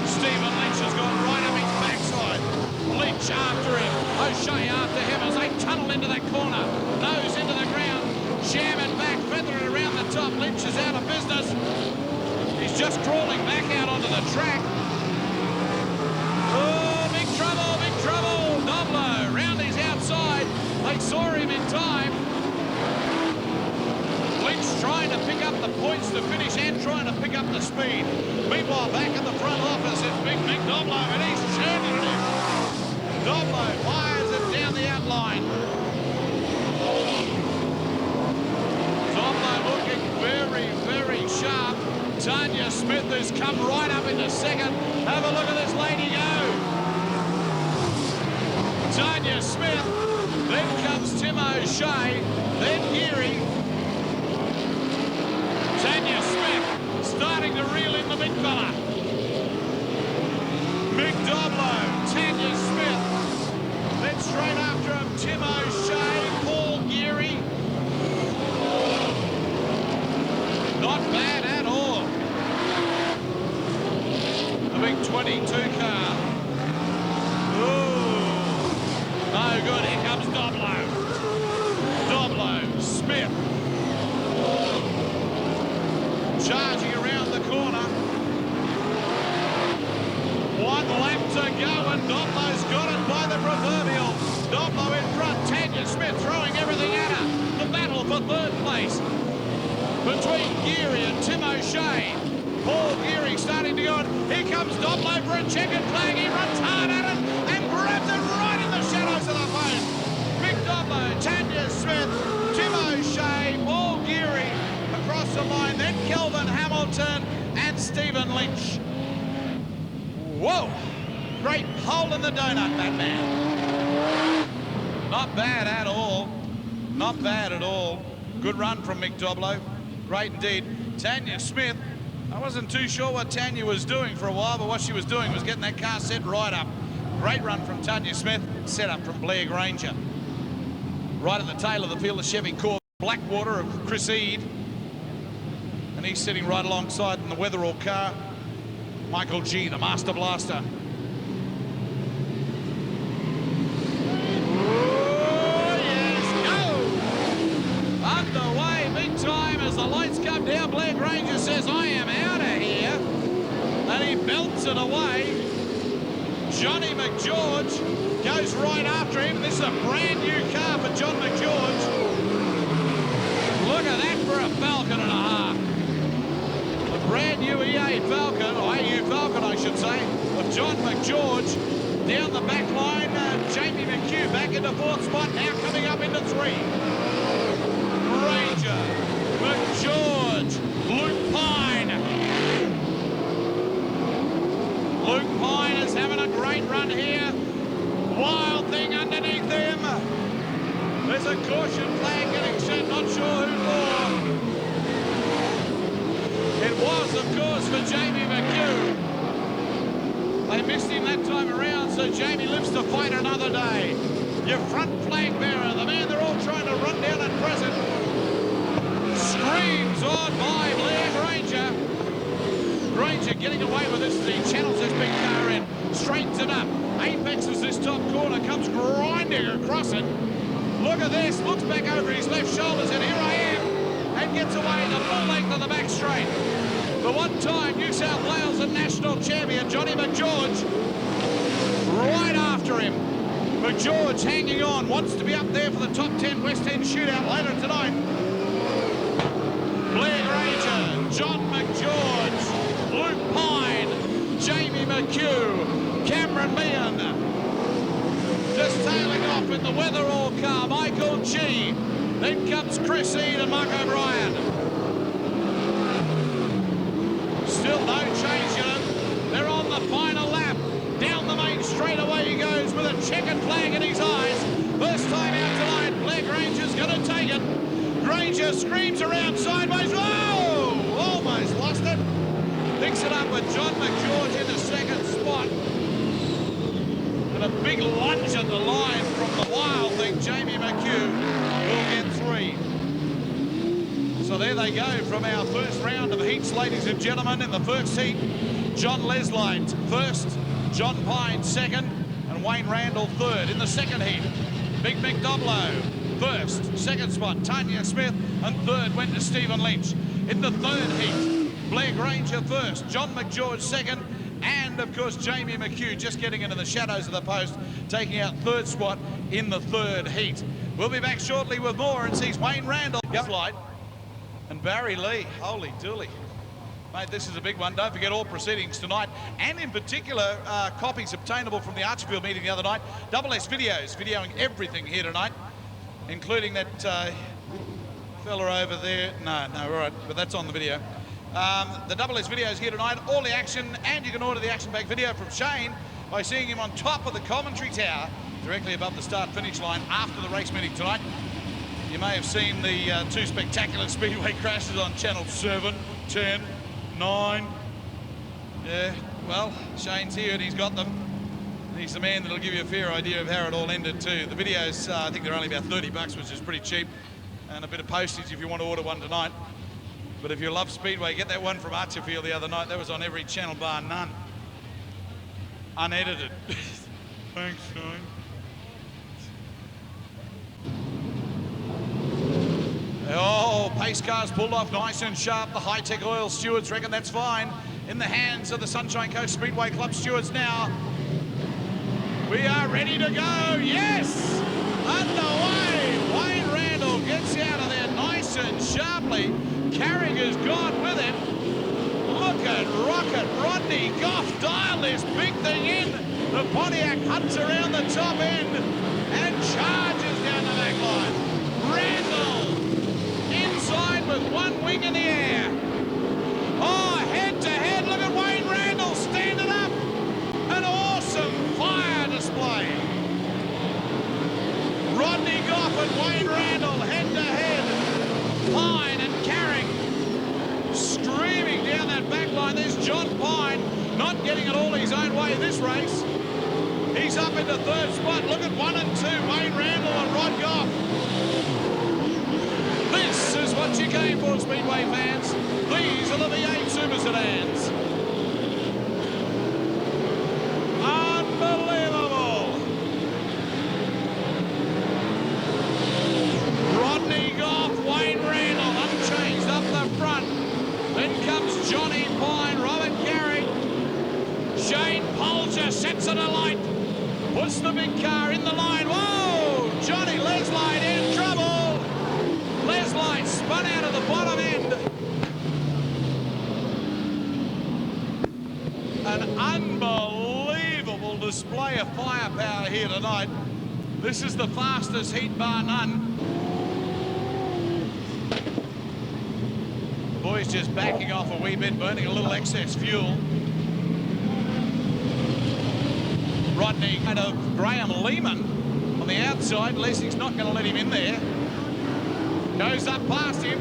Stephen Lynch has gone right up his backside. Lynch after him. O'Shea after him as they tunnel into that corner. Nose into the ground. Jamming back, feathering around the top. Lynch is out of business. He's just crawling back out onto the track. Oh, big trouble, big trouble. Doblo, round his outside. They saw him in time. Lynch trying to pick up the points to finish and trying to pick up the speed. Meanwhile, back in the front office is Big Doblo, and he's churning it. Doblo fires it down the outline. Doblo looking very, very sharp. Tanya Smith has come right up into second. Have a look at this lady go. Tanya Smith Then comes Tim O'Shea, then Geary. Tanya Smith starting to reel in the big fella. Mick Doblow, Tanya Smith. Then straight after him, Tim O'Shea, Paul Geary. Not bad at all. The big 22 car. Ooh, no good. Here comes Doblow. Doblow, Smith. Charging around the corner. 1 lap to go, and Doblow's got it by the proverbial. Doblow in front, Tanya Smith throwing everything at her. The battle for third place between Geary and Tim O'Shea. Paul Geary starting to go on. Here comes Doblow for a checkered flag. He runs hard at it and grabs it right in the shadows of the post. Mick Doblow, Tanya Smith, Tim O'Shea, Paul Geary across the line. Then Kelvin Hamilton and Stephen Lynch. Whoa! Great hole in the donut, that man. Not bad at all. Not bad at all. Good run from Mick Doblow. Great indeed. Tanya Smith, I wasn't too sure what Tanya was doing for a while, but what she was doing was getting that car set right up. Great run from Tanya Smith, set up from Blair Granger. Right at the tail of the field, the Chevy Corvette Blackwater of Chris Eade. And he's sitting right alongside in the Weatherall car, Mchugh, the Master Blaster. Underway, big time as the lights come down. Blair Granger says, I am out of here. And he belts it away. Johnny Mchugh goes right after him. This is a brand new car for John Mchugh. Look at that for a Falcon and a half. A brand new EA Falcon, or AU Falcon I should say, of John Mchugh. Down the back line, Jamie Mchugh back into 4th spot, now coming up into 3. Granger, Mchugh, Luke Pine. Luke Pine is having a great run here. Wild thing underneath him. There's a caution flag getting set, not sure who for. It was, of course, for Jamie Mchugh. They missed him that time around, so Jamie lives to fight another day. Your front flag bearer, the man they're all trying to run down at present. Screams on by Blair Granger. Granger getting away with this as he channels this big car in. Straightens it up. Apexes this top corner, comes grinding across it. Look at this, looks back over his left shoulders, and here I am. And gets away the full length of the back straight. The one-time New South Wales and national champion, Johnny Mchugh, right after him. Mchugh hanging on, wants to be up there for the top 10 West End shootout later tonight. Blair Granger, John Mchugh, Luke Pine, Jamie Mchugh, Cameron Meehan. Just tailing off in the Weatherall car, Mchugh. Then comes Chris Eade and Mark O'Brien. Still no change in it. They're on the final lap. Down the main straightaway he goes with a checkered flag in his eyes. First time out tonight, Blair Granger's going to take it. Granger screams around sideways. Oh! Almost lost it. Picks it up with John Mchugh in the 2nd spot. And a big lunge at the line from the wild thing, Jamie Mchugh will get 3. So there they go from our first round of heats, ladies and gentlemen. In the first heat, John Leslie first, John Pine second, and Wayne Randall third. In the second heat, Big Mick Doblow first, 2nd spot, Tanya Smith, and 3rd went to Stephen Lynch. In the 3rd heat, Blair Granger first, John Mchugh 2nd, and of course Jamie Mchugh just getting into the shadows of the post, taking out 3rd spot in the 3rd heat. We'll be back shortly with more and sees Wayne Randall light and Barry Lee. Holy dooly. Mate, this is a big one. Don't forget all proceedings tonight, and in particular, copies obtainable from the Archfield meeting the other night. Double S Videos, videoing everything here tonight, including that fella over there. No, all right, but that's on the video. The Double S Videos here tonight, all the action, and you can order the action-packed video from Shane by seeing him on top of the commentary tower directly above the start-finish line after the race meeting tonight. You may have seen the two spectacular Speedway crashes on Channel 7, 10, 9. Yeah, well, Shane's here and he's got them. He's the man that'll give you a fair idea of how it all ended too. The videos, I think they're only about 30 bucks, which is pretty cheap, and a bit of postage if you want to order one tonight. But if you love Speedway, get that one from Archerfield the other night. That was on every channel bar none. Unedited. Thanks, Shane. Oh, pace cars pulled off nice and sharp. The high-tech oil stewards reckon that's fine. In the hands of the Sunshine Coast Speedway Club stewards now. We are ready to go, yes! Underway, Wayne Randall gets out of there nice and sharply. Carrick has gone with him. Look at Rocket, Rodney Goff dial this big thing in. The Pontiac hunts around the top end and charges down the back line. Randall inside with one wing in the air. Oh, head to head, look at Wayne Randall standing up. An awesome fire display. Rodney Goff and Wayne Randall head to head. Pine and Carrick streaming down that back line. There's John Pine not getting it all his own way this race. He's up into third spot. Look at 1 and 2, Wayne Randall and Rod Goff. This is what you came for, Speedway fans. These are the V8 Super Sedans. Unbelievable. Rodney Goff, Wayne Randall, unchanged up the front. Then comes Johnny Pine, Robert Carrick. Shane Polger sets it alight. Puts the big car in the line. Whoa! Johnny Leslie in trouble. Leslie spun out of the bottom end. An unbelievable display of firepower here tonight. This is the fastest heat bar none. The boys just backing off a wee bit, burning a little excess fuel. Rodney kind of Graham Lehman on the outside. Lessing's not going to let him in there. Goes up past him.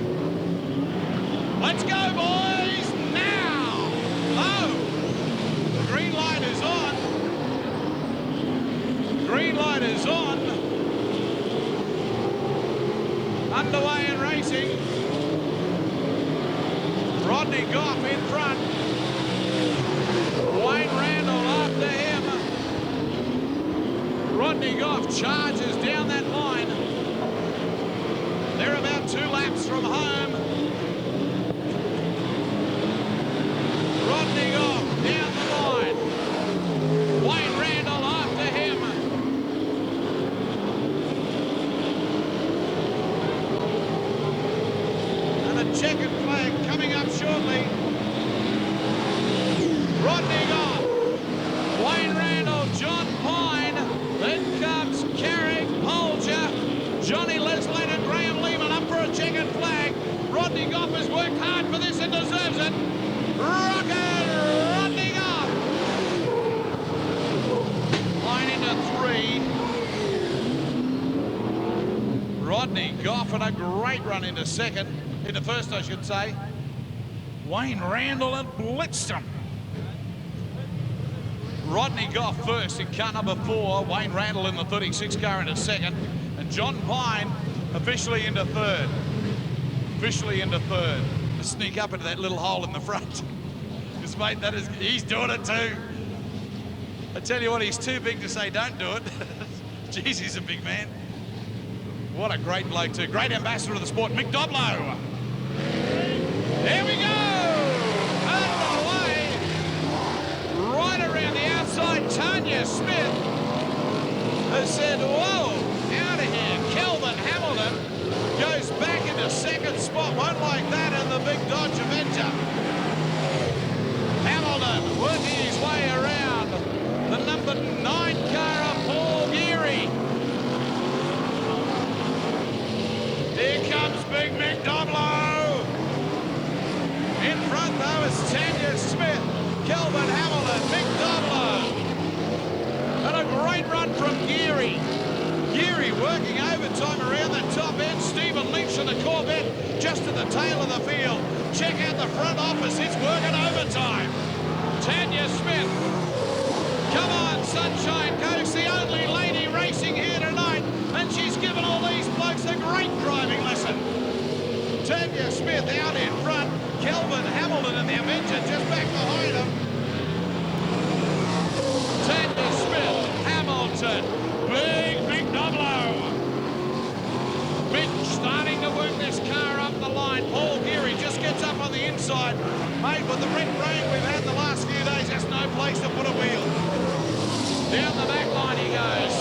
Let's go, boys, now! Oh! The green light is on. Green light is on. Underway and racing. Rodney Goff in front. Wayne Randall after him. Rodney Goff charges down that line. They're about 2 laps from home. Rodney Goff down the line. Wayne Randall after him. And a checkered flag coming up shortly. Rodney Goff, Wayne Randall, John Pine. Then comes Carrick, Polger, Johnny Leslie and Graham Lehman up for a checkered flag. Rodney Goff has worked hard for this and deserves it. Rocket Rodney Goff. Line into 3. Rodney Goff and a great run into second. Into first, I should say. Wayne Randall and blitzed him. Rodney Goff first in car number 4. Wayne Randall in the 36 car into second. And John Pine officially into third. Officially into third. To sneak up into that little hole in the front. His mate, he's doing it too. I tell you what, he's too big to say don't do it. Jeez, he's a big man. What a great bloke too. Great ambassador of the sport, Mchugh. Here we go. Underway. Right around the outside, Tanya Smith has said, whoa, out of here. Kelvin Hamilton goes back into second spot. Won't like that in the big Dodge Avenger. Hamilton working his way around the number 9 car of Paul Geary. Here comes Big Mchugh. In front though is Tanya Smith, Kelvin Hamilton, Mchugh. And a great run from Geary. Geary working overtime around the top end. Stephen Lynch in the Corvette just at the tail of the field. Check out the front office. It's working overtime. Tanya Smith. Come on, Sunshine Coast, the only lady racing here tonight. And she's given all these blokes a great driving lesson. Tanya Smith out in front. Kelvin Hamilton and the Avenger just back behind them. Tanya Smith, Hamilton, big Doblo. Mitch starting to work this car up the line. Paul Geary just gets up on the inside. Mate, with the red rain we've had the last few days, there's no place to put a wheel. Down the back line he goes.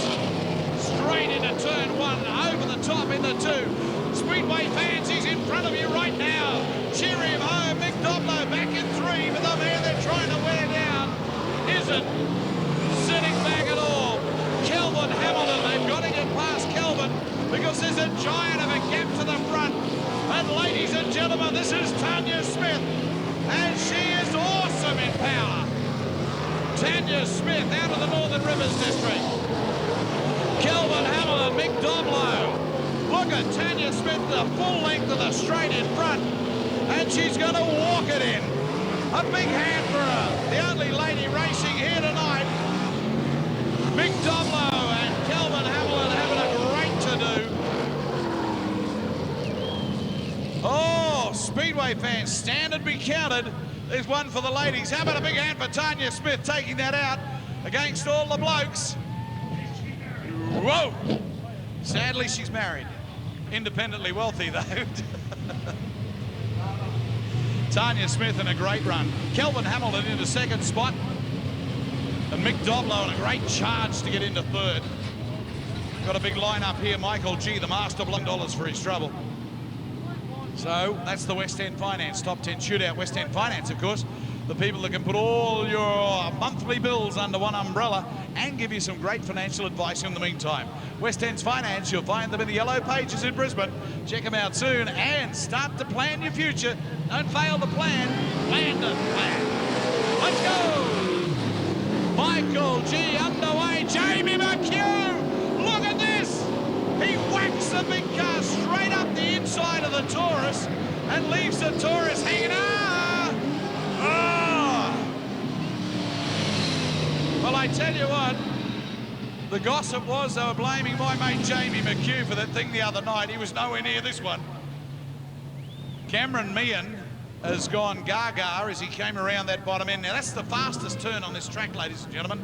Straight into turn one, over the top into two. Speedway fans, he's in front of you right now. Cheer him home. Mick Doblo back in three, but the man they're trying to wear down isn't sitting back at all. Kelvin Hamilton, they've got to get past Kelvin because there's a giant of a gap to the front. And ladies and gentlemen, this is Tanya Smith, and she is awesome in power. Tanya Smith out of the Northern Rivers District. Kelvin Hamilton, Mick Doblo. Look at Tanya Smith, the full length of the straight in front, and she's going to walk it in. A big hand for her, the only lady racing here tonight. Mick Doblo and Kelvin Hamilton having a great to-do. Oh, Speedway fans, stand and be counted. There's one for the ladies. How about a big hand for Tanya Smith taking that out against all the blokes? Whoa! Sadly, she's married. Independently wealthy, though. Tanya Smith in a great run. Kelvin Hamilton into second spot. And Mick Doblo in a great charge to get into third. Got a big line up here. Mchugh, the master, $1 for his trouble. So that's the West End Finance Top 10 Shootout. West End Finance, of course, the people that can put all your monthly bills under one umbrella and give you some great financial advice in the meantime. West End's Finance, you'll find them in the yellow pages in Brisbane. Check them out soon and start to plan your future. Don't fail to plan, plan to plan. Let's go! Michael G underway, Jamie Mchugh, look at this! He whacks the big car straight up the inside of the Taurus and leaves the Taurus hanging out. Well, I tell you what, the gossip was they were blaming my mate Jamie Mchugh for that thing the other night. He was nowhere near this one. Cameron Meehan has gone gaga as he came around that bottom end. Now, that's the fastest turn on this track, ladies and gentlemen.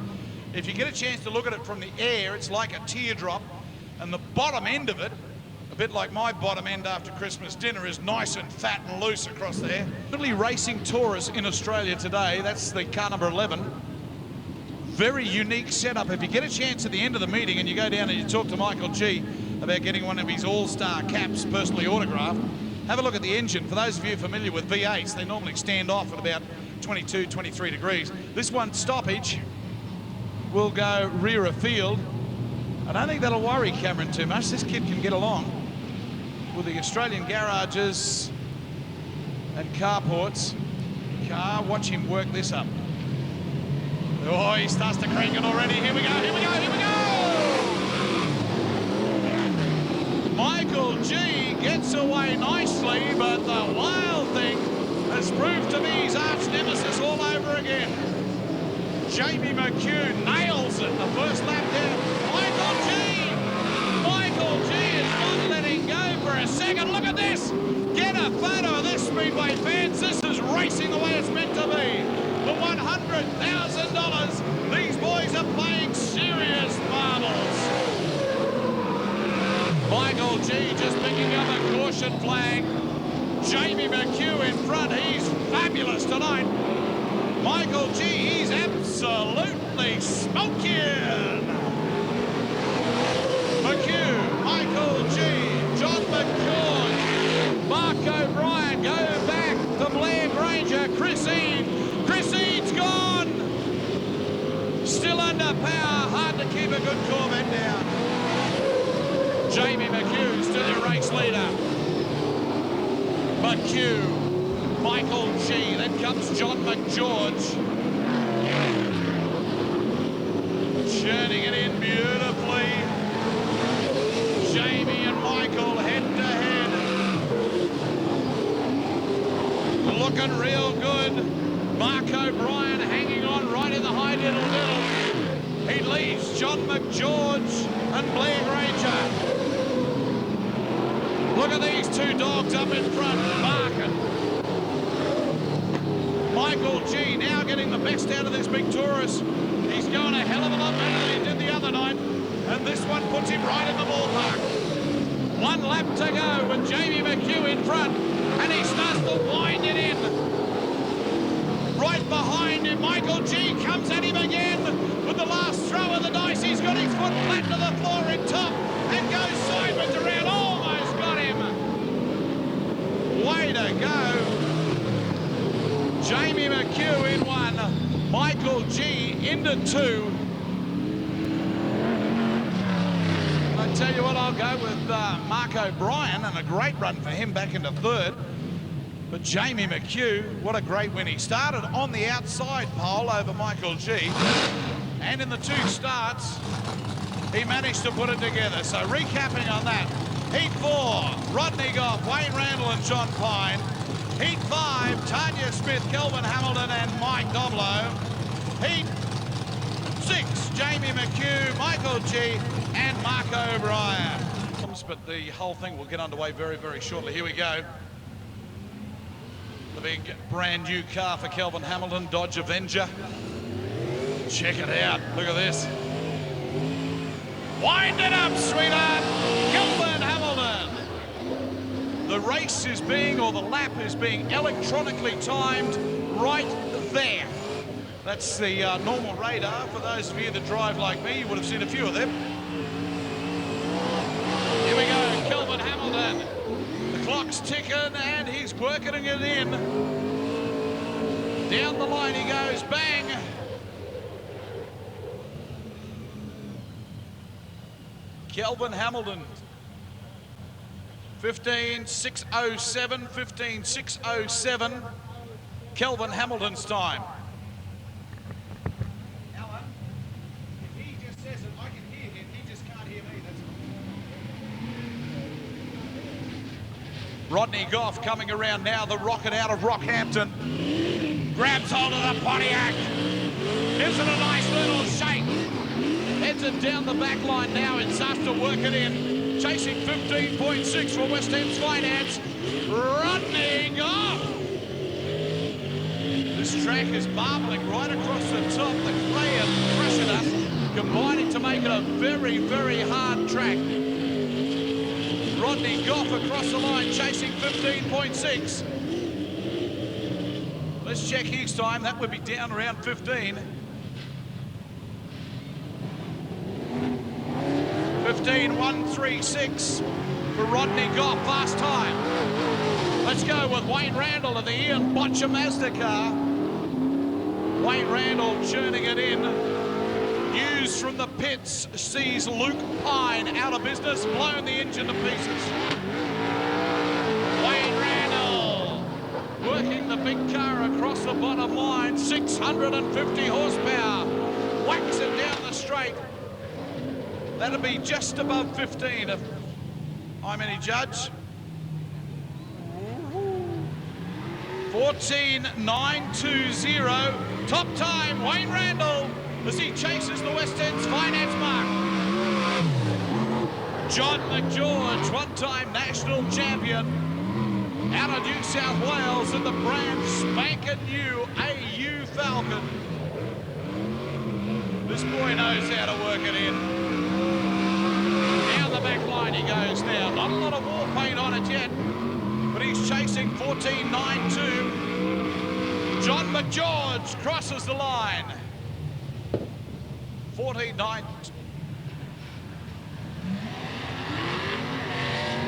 If you get a chance to look at it from the air, it's like a teardrop. And the bottom end of it, a bit like my bottom end after Christmas dinner, is nice and fat and loose across there. Really racing Taurus in Australia today. That's the car number 11. Very unique setup. If you get a chance at the end of the meeting and you go down and you talk to Michael G about getting one of his all-star caps personally autographed, have a look at the engine. For those of you familiar with V8s, they normally stand off at about 22, 23 degrees. This one, stoppage, will go rear of field. I don't think that'll worry Cameron too much. This kid can get along with the Australian garages and carports. Watch him work this up. Oh, he starts to crank it already. Here we go, here we go, here we go! Michael G gets away nicely, but the wild thing has proved to be his arch nemesis all over again. Jamie Mchugh nails it the first lap down. Michael G is not letting go for a second. Look at this. Get a photo of this, Speedway fans. This is racing the way it's meant to be. For $100,000, these boys are playing serious marbles. Michael G just picking up a caution flag. Jamie Mchugh in front. He's fabulous tonight. Michael G, he's absolutely smoking. Mchugh, Michael G, John McCord, Mark O'Brien, go back to Blair Granger, Chris Eade. Chris Eade's gone. Still under power, hard to keep a good Corvette down. Jamie Mchugh, still your race leader. Mchugh, Michael G, then comes John McGeorge. Churning it in beautifully. looking real good. Mark O'Brien hanging on right in the high diddle-diddle. He leads John Mchugh and Blair Granger. Look at these two dogs up in front, barking. Mchugh now getting the best out of this big Taurus. He's going a hell of a lot better than he did the other night, and this one puts him right in the ballpark. 1 lap to go with Jamie Mchugh in front, and he starts to wind it in. Right behind him, Mchugh comes at him again with the last throw of the dice. He's got his foot flat to the floor in top and goes sideways around. Almost got him. Way to go. Jamie Mchugh in 1, Mchugh into 2. I tell you what, I'll go with Mark O'Brien, and a great run for him back into 3rd. But Jamie Mchugh, what a great win. He started on the outside pole over Mchugh, and in the 2 starts, he managed to put it together. So recapping on that, Heat 4, Rodney Goff, Wayne Randall and John Pine. Heat 5, Tanya Smith, Kelvin Hamilton and Mike Doblo. Heat 6, Jamie Mchugh, Mchugh and Mark O'Brien. But the whole thing will get underway very, very shortly. Here we go. The big brand new car for Kelvin Hamilton, Dodge Avenger. Check it out, look at this. Wind it up, sweetheart, Kelvin Hamilton. The race is being, or the lap is being electronically timed right there. That's the normal radar. For those of you that drive like me, you would have seen a few of them. Here we go, Kelvin Hamilton. The clock's ticking and he's working it in. Down the line he goes, bang. Kelvin Hamilton, 15.607, 15.607. Kelvin Hamilton's time. Alan, if he just says it, I can hear him, he just can't hear me. That's... Rodney Goff coming around now, the rocket out of Rockhampton. Grabs hold of the Pontiac. Gives it a nice little shake. Heads it down the back line now and starts to work it in. Chasing 15.6 for West End's Finance. Rodney Goff. This track is marbling right across the top. The clay and crushing us, combining to make it a very, very hard track. Rodney Goff across the line, chasing 15.6. Let's check his time. That would be down around 15. 15.136 for Rodney Goff, fast time. Let's go with Wayne Randall of the Ian Botcher Mazda car. Wayne Randall churning it in. News from the pits sees Luke Pine out of business, blown the engine to pieces. Wayne Randall working the big car across the bottom line, 650 horsepower. Whacks it down the straight. That'll be just above 15 if I'm any judge. 14.920. Top time, Wayne Randall, as he chases the West End's Finance mark. John Mchugh, one-time national champion, out of New South Wales in the brand spanking new AU Falcon. This boy knows how to work it in. Down the back line he goes now. Not a lot of war paint on it yet, but he's chasing 14.92. John Mchugh crosses the line. 14.9.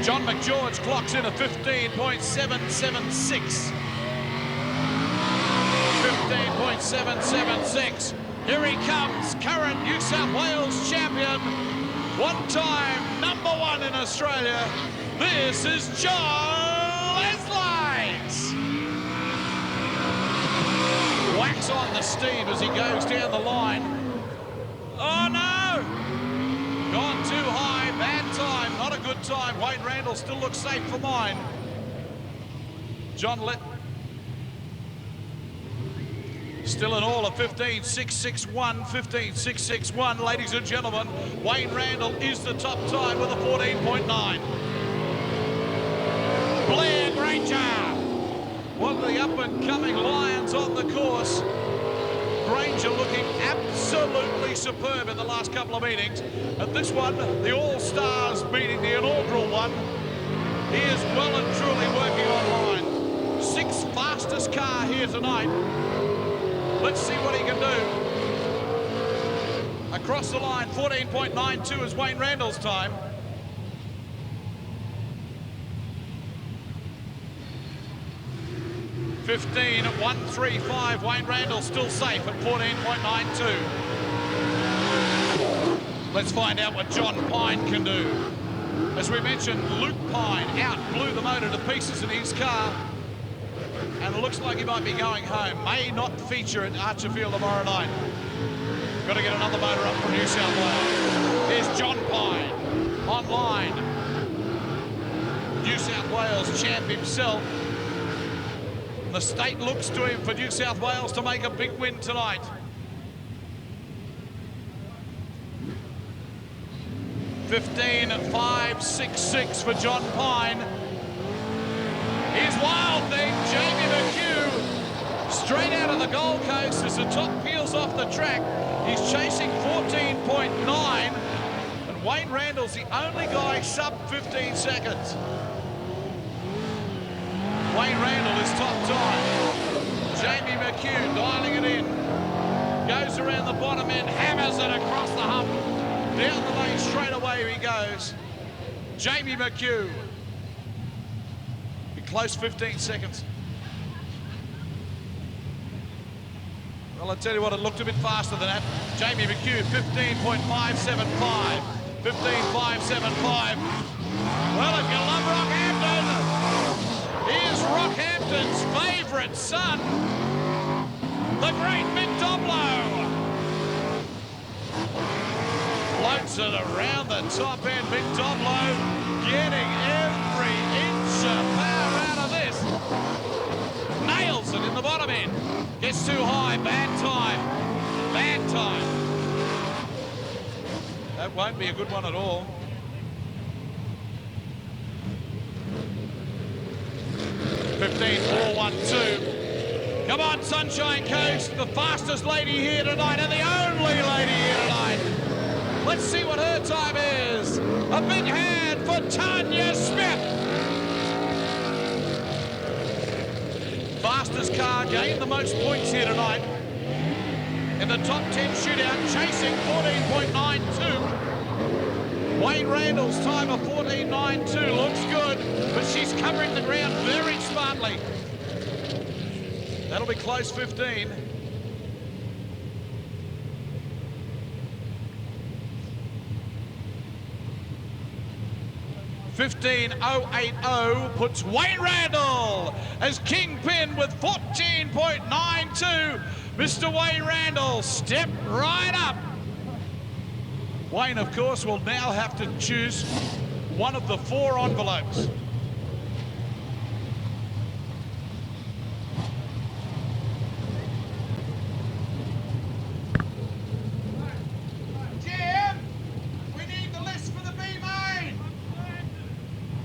John Mchugh clocks in at 15.776. 15.776. Here he comes, current New South Wales champion, one-time #1 in Australia. This is John Leslight. Whacks on the steam as he goes down the line. Oh no! Gone too high, bad time, not a good time. Wayne Randall still looks safe for mine. John Still in all of 15.661, 15.661, ladies and gentlemen. Wayne Randall is the top time with a 14.9. Blair Granger, one of the up-and-coming Lions on the course. Granger looking absolutely superb in the last couple of meetings. At this one, the All-Stars meeting, the inaugural one, he is well and truly working online. 6th fastest car here tonight. Let's see what he can do. Across the line, 14.92 is Wayne Randall's time. .135, Wayne Randall still safe at 14.92. Let's find out what John Pine can do. As we mentioned, Luke Pine out blew the motor to pieces in his car, and it looks like he might be going home. May not feature at Archerfield tomorrow night. Got to get another motor up from New South Wales. Here's John Pine online. New South Wales champ himself. The state looks to him for New South Wales to make a big win tonight. .15.566 for John Pine. Here's Wild Thing, Jamie Mchugh, straight out of the Gold Coast as the top peels off the track. He's chasing 14.9, and Wayne Randall's the only guy sub 15 seconds. Wayne Randall is top time. Jamie Mchugh dialing it in. Goes around the bottom end, hammers it across the hump. Down the lane straight away he goes. Jamie Mchugh. Close 15 seconds. Well, I tell you what, it looked a bit faster than that. Jamie Mchugh, 15.575. 15.575. Well, if you love Rockhampton, here's Rockhampton's favourite son, the great Mchugh. Floats it around the top end. Mchugh getting every inch of power out of this. Nails it in the bottom end. Gets too high. Bad time. Bad time. That won't be a good one at all. .15.412. Come on, Sunshine Coast. The fastest lady here tonight and the only lady here tonight. Let's see what her time is. A big hand for Tanya Smith. Fastest car, gained the most points here tonight. In the top 10 shootout, chasing 14.92. Wayne Randall's time of 14.92 looks good, but she's covering the ground very smartly. That'll be close 15. .15.080 puts Wayne Randall as kingpin with 14.92. Mr. Wayne Randall, step right up. Wayne, of course, will now have to choose one of the 4 envelopes. Jim, we need the list for the B main.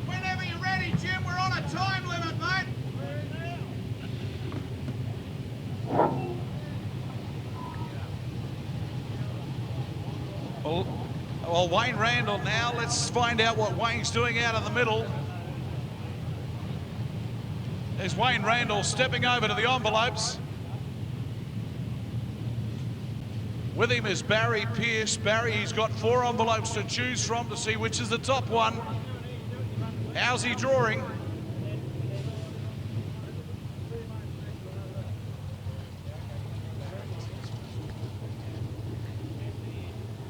Whenever you're ready, Jim, we're on a time limit, mate. Well, Wayne Randall now. Let's find out what Wayne's doing out of the middle. There's Wayne Randall stepping over to the envelopes. With him is Barry Pearce. Barry, he's got 4 envelopes to choose from to see which is the top one. How's he drawing?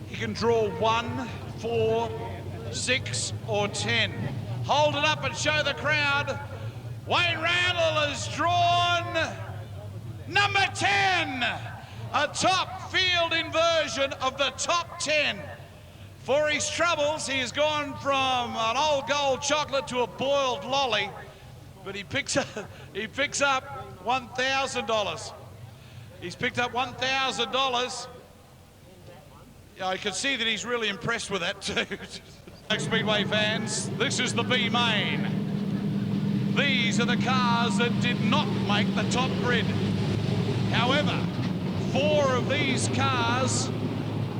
He can draw 1, 4, 6, or 10. Hold it up and show the crowd. Wayne Randall has drawn number 10. A top field inversion of the top 10. For his troubles, he has gone from an old gold chocolate to a boiled lolly, but he picks up $1,000. He's picked up $1,000. Yeah, I can see that he's really impressed with that too. Speedway fans, this is the B main. These are the cars that did not make the top grid. However, 4 of these cars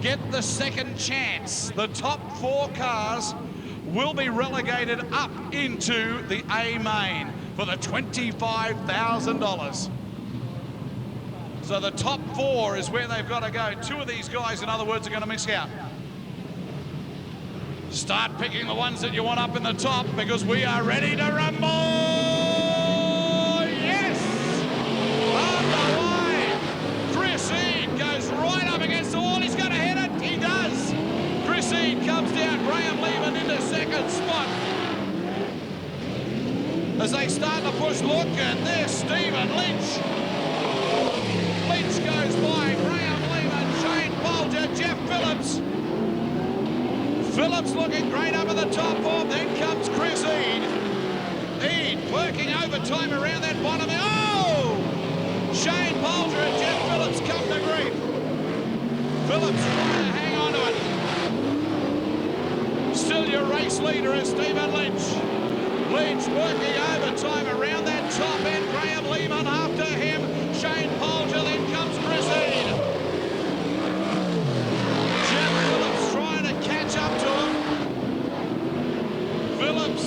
get the second chance. The top 4 cars will be relegated up into the A main for the $25,000. So the top 4 is where they've got to go. 2 of these guys, in other words, are going to miss out. Start picking the ones that you want up in the top because we are ready to rumble. Yes! Underway. Chris Eade goes right up against the wall. He's going to hit it. He does. Chris Eade comes down. Graham Lehman into second spot. As they start to push, look at this. Stephen Lynch. Lynch goes by. Graham Lehman, Shane Bolger, Jeff Phillips. Phillips looking great up at the top form. Then comes Chris Eade. Eade working overtime around that bottom. Oh! Shane Bolger and Jeff Phillips come to grief. Phillips trying to hang on to it. Still your race leader is Stephen Lynch. Lynch working overtime around that top end. Graham Lehman after him. Shane Bolger, then comes Chris Eade. Jeff Phillips trying to catch up to him. Phillips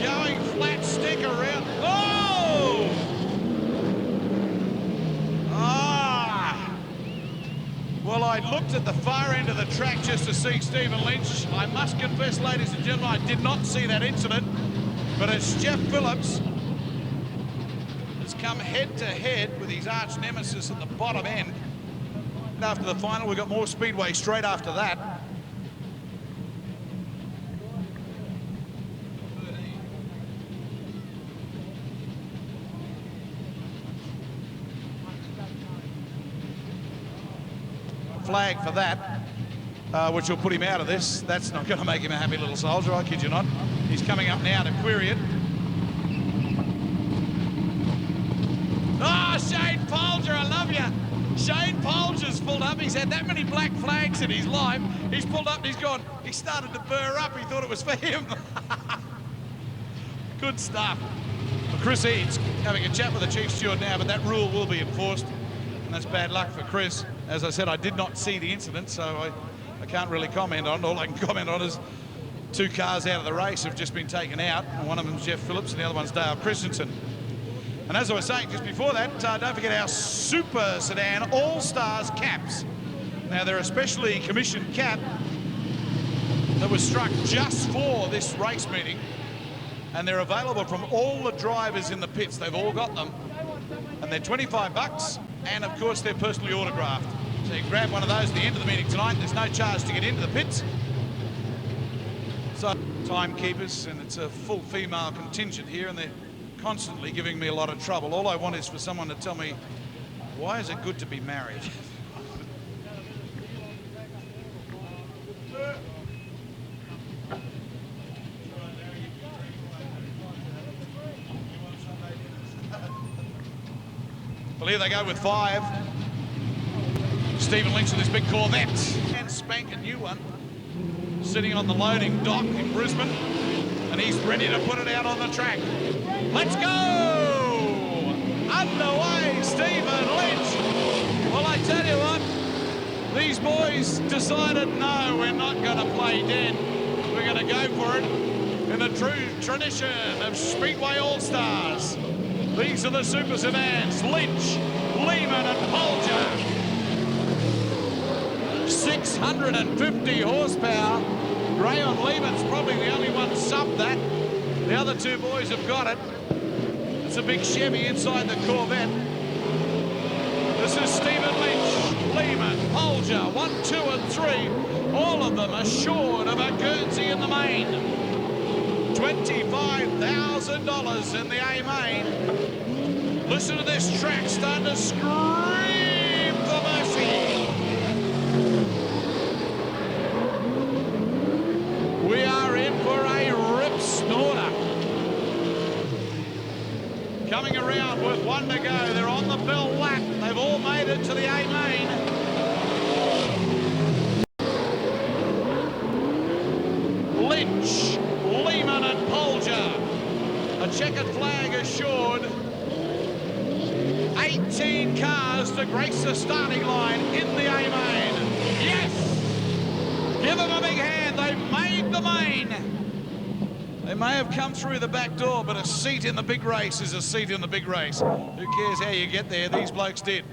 going flat stick around. Oh! Well, I looked at the far end of the track just to see Stephen Lynch. I must confess, ladies and gentlemen, I did not see that incident. But it's Jeff Phillips has come head-to-head with his arch nemesis at the bottom end. And after the final, we've got more Speedway straight after that. Flag for that, which will put him out of this. That's not going to make him a happy little soldier, I kid you not. He's coming up now to query it. Oh, Shane Bolger, I love you. Shane Bolger's pulled up. He's had that many black flags in his life. He's pulled up and he's gone. He started to burr up. He thought it was for him. Good stuff. Well, Chris Eade's having a chat with the chief steward now, but that rule will be enforced. And that's bad luck for Chris. As I said, I did not see the incident, so I can't really comment on it. All I can comment on is 2 cars out of the race have just been taken out, and one of them's Jeff Phillips and the other one's Dale Christensen. And as I was saying just before that, don't forget our Super Sedan Allstars caps. Now, they're a specially commissioned cap that was struck just for this race meeting, and they're available from all the drivers in the pits. They've all got them, and they're $25, and of course they're personally autographed. So you can grab one of those at the end of the meeting tonight. There's no charge to get into the pits. So timekeepers, and it's a full female contingent here, and they're constantly giving me a lot of trouble. All I want is for someone to tell me, why is it good to be married? Well, here they go with 5. Stephen Lynch with this big Corvette, and spank a new one, sitting on the loading dock in Brisbane, and he's ready to put it out on the track. Let's go! Underway, Stephen Lynch. Well, I tell you what, these boys decided, no, we're not going to play dead. We're going to go for it in the true tradition of Speedway All-Stars. These are the Super Sedans, Lynch, Lehman and Bolger. 650 horsepower. Graham Lehman's probably the only one sub that. The other 2 boys have got it. It's a big Chevy inside the Corvette. This is Stephen Lynch, Lehman, Bolger, 1, 2 and 3. All of them assured of a Guernsey in the main. $25,000 in the A main. Listen to this track starting to scream for mercy. We are in for a rip snorter. Coming around with 1 to go. They're on the bell lap. They've all made Lynch, Lehman and Polger. A checkered flag assured. 18 cars to grace the starting line in the A-main. Yes! Give them a big hand. They made the main. They may have come through the back door, but a seat in the big race is a seat in the big race. Who cares how you get there? These blokes did.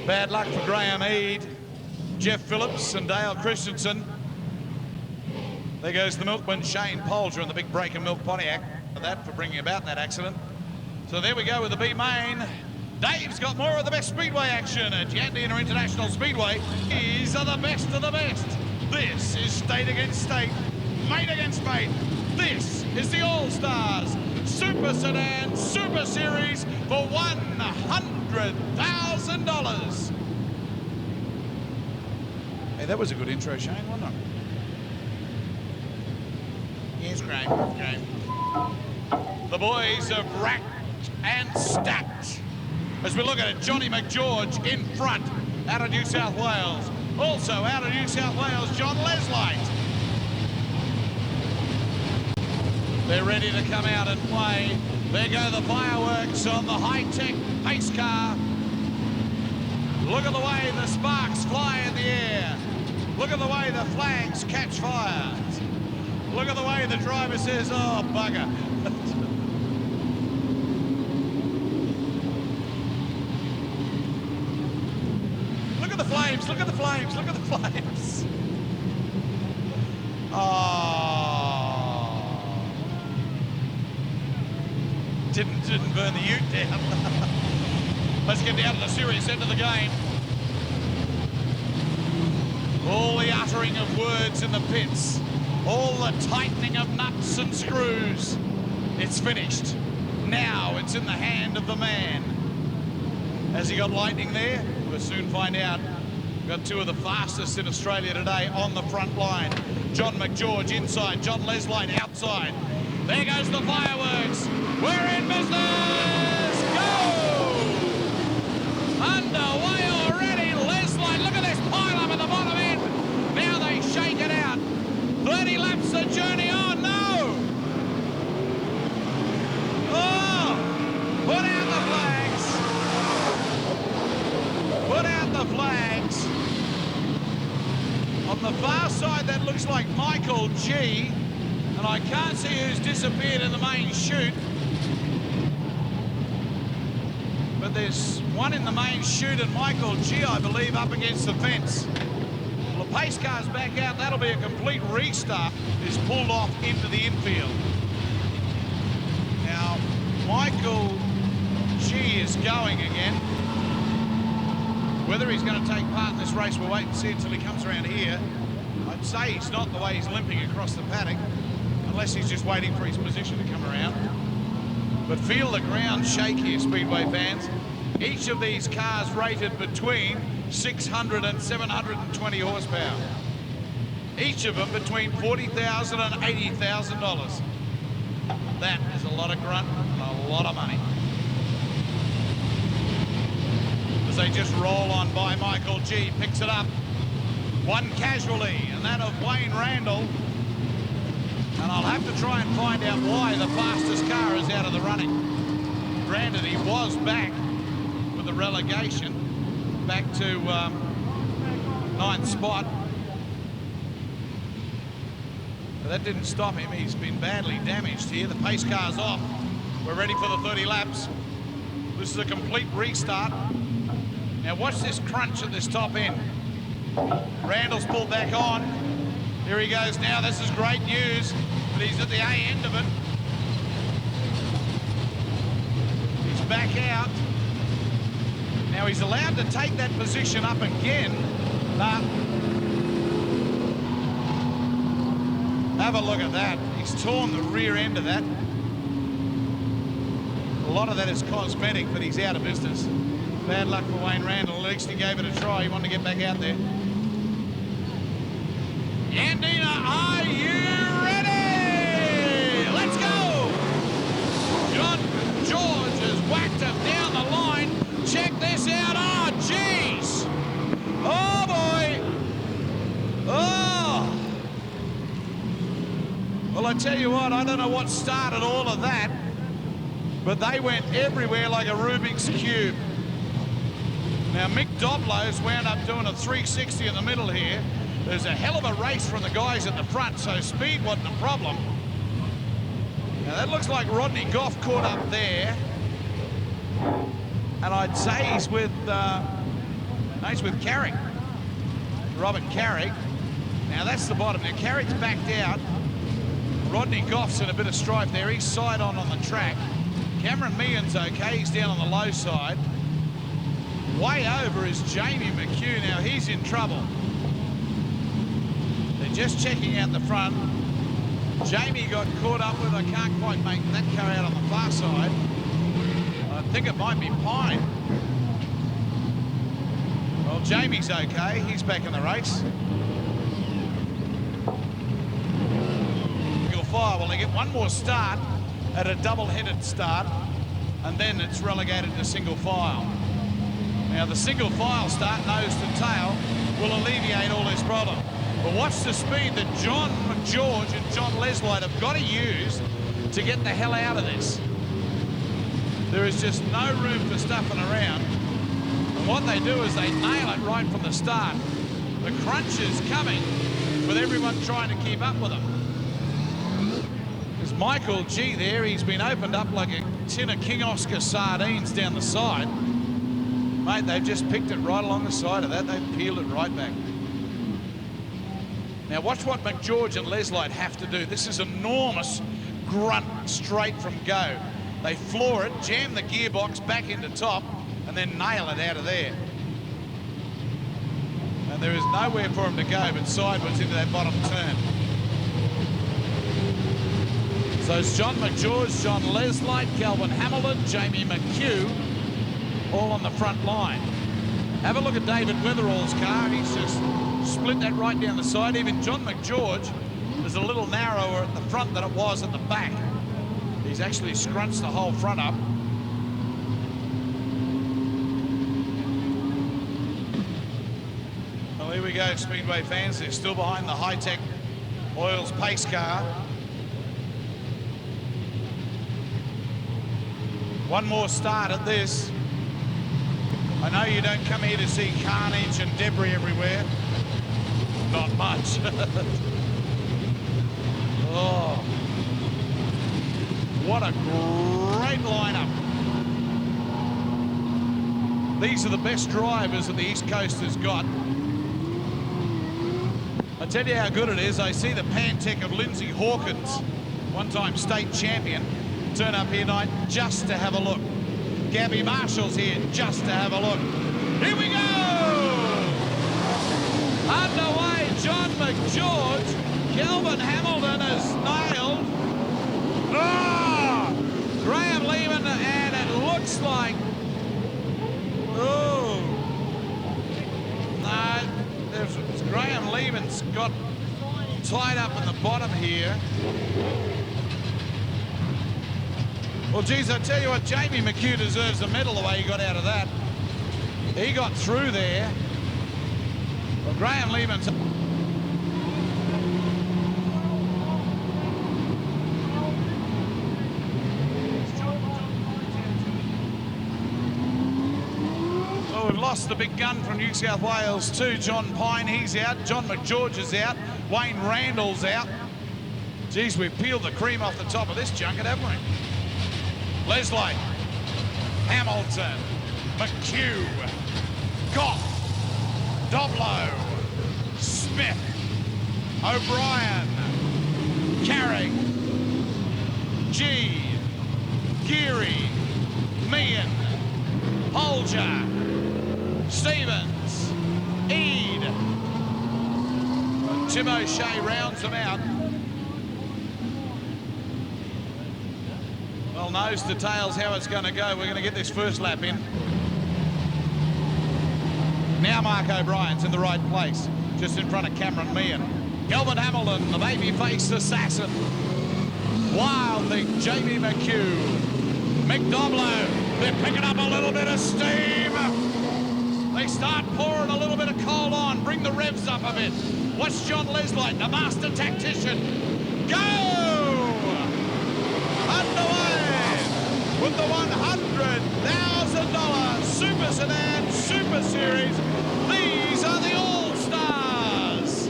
Bad luck for Graham Eade, Jeff Phillips and Dale Christensen. There goes the milkman Shane Polger and the big break in Milk Pontiac for that, for bringing about that accident. So there we go with the B main. Dave's got more of the best speedway action at Yandina International Speedway. These are the best of the best. This is state against state, mate against mate. This is the All-Stars Super Sedan Super Series for $100,000. Hey, that was a good intro, Shane, wasn't it? Yes, great, great. The boys have racked and stacked. As we look at it, Johnny Mchugh in front, out of New South Wales. Also out of New South Wales, John Leslie. They're ready to come out and play. There go the fireworks on the high-tech pace car. Look at the way the sparks fly in the air. Look at the way the flags catch fire. Look at the way the driver says, oh, bugger. Look at the flames, look at the flames, look at the flames. Oh. Didn't burn the ute down. Let's get down to the serious end of the game. All the uttering of words in the pits. All the tightening of nuts and screws. It's finished. Now it's in the hand of the man. Has he got lightning there? We'll soon find out. We've got two of the fastest in Australia today on the front line. John Mchugh inside, John Leslie outside. There goes the fireworks. We're in business. Go! Underway already. Leslie, look at this pile up at the bottom end. Now they shake it out. 30 laps the journey on. No! Oh! Put out the flags. Put out the flags. On the far side, that looks like Michael G. And I can't see who's disappeared in the main chute. But there's one in the main chute and Michael G, I believe, up against the fence. Well, the pace car's back out. That'll be a complete restart. Is pulled off into the infield. Now, Michael G is going again. Whether he's going to take part in this race, we'll wait and see until he comes around here. I'd say he's not, the way he's limping across the paddock, unless he's just waiting for his position to come around. But feel the ground shake here, Speedway fans. Each of these cars rated between 600 and 720 horsepower. Each of them between $40,000 and $80,000. That is a lot of grunt and a lot of money. As they just roll on by, Michael G picks it up. One casualty, and that of Wayne Randall. And I'll have to try and find out why the fastest car is out of the running. Granted, he was back with the relegation, back to 9th spot. But that didn't stop him. He's been badly damaged here. The pace car's off. We're ready for the 30 laps. This is a complete restart. Now watch this crunch at this top end. Randall's pulled back on. Here he goes now. This is great news, but he's at the A end of it. He's back out. Now he's allowed to take that position up again, but have a look at that. He's torn the rear end of that. A lot of that is cosmetic, but he's out of business. Bad luck for Wayne Randall. At least he gave it a try. He wanted to get back out there. Yandina, are you ready? Let's go! John George has whacked him down the line. Check this out. Oh, jeez. Oh, boy. Oh. tell you what, I don't know what started all of that, but they went everywhere like a Rubik's Cube. Now, Mick Doblo's wound up doing a 360 in the middle here. There's a hell of a race from the guys at the front, so speed wasn't a problem. Now, that looks like Rodney Goff caught up there. And I'd say he's with Carrick, Robert Carrick. Now, that's the bottom. Now, Carrick's backed out. Rodney Goff's in a bit of strife there. He's side on the track. Cameron Meehan's okay. He's down on the low side. Way over is Jamie Mchugh. Now, he's in trouble. They're just checking out the front. Jamie got caught up with, I can't quite make that car out on the far side. I think it might be Pine. Well, Jamie's okay. He's back in the race. Single file. Well, they get one more start at a double-headed start, and then it's relegated to single file. Now, the single file start, nose to tail, will alleviate all this problem. But watch the speed that John Mchugh and John Leslie have got to use to get the hell out of this. There is just no room for stuffing around. And what they do is they nail it right from the start. The crunch is coming with everyone trying to keep up with them. There's Michael G there. He's been opened up like a tin of King Oscar sardines down the side. Mate, they've just picked it right along the side of that. They've peeled it right back. Now watch what Mchugh and Leslie have to do. This is enormous grunt straight from go. They floor it, jam the gearbox back into top, and then nail it out of there. And there is nowhere for him to go but sideways into that bottom turn. So it's John Mchugh, John Leslie, Calvin Hamilton, Jamie Mchugh, all on the front line. Have a look at David Weatherall's car. He's just split that right down the side. Even John Mchugh is a little narrower at the front than it was at the back. He's actually scrunched the whole front up. Well, here we go, Speedway fans. They're still behind the high-tech Oils pace car. One more start at this. I know you don't come here to see carnage and debris everywhere. Not much. Oh, what a great lineup. These are the best drivers that the East Coast has got. I tell you how good it is. I see the Pantech of Lindsay Hawkins, one-time state champion, turn up here tonight just to have a look. Gabby Marshall's here just to have a look. Here we go! Underway, John Mchugh. Kelvin Hamilton is nailed. Oh! Graham Lehman, and it looks like... Oh! No, Graham Lehman's got tied up in the bottom here. Well, geez, I tell you what, Jamie Mchugh deserves a medal the way he got out of that. He got through there. Well, Graham Lehman's... Well, we've lost the big gun from New South Wales too. John Pine, he's out. John Mchugh is out. Wayne Randall's out. Geez, we've peeled the cream off the top of this junket, haven't we? Leslie, Hamilton, Mchugh, Goff, Doblo, Smith, O'Brien, Carrick, G, Geary, Meehan, Holger, Stevens, Eade. Tim O'Shea rounds them out. Well, nose to tail's how it's going to go. We're going to get this first lap in. Now Mark O'Brien's in the right place, just in front of Cameron Meehan. Kelvin Hamilton, the baby-faced assassin. Wild thing, Jamie Mchugh. Mick Doblo, they're picking up a little bit of steam. They start pouring a little bit of coal on, bring the revs up a bit. Watch John Leslie, the master tactician. Go! with the $100,000 Super Sedan Super Series. These are the All-Stars.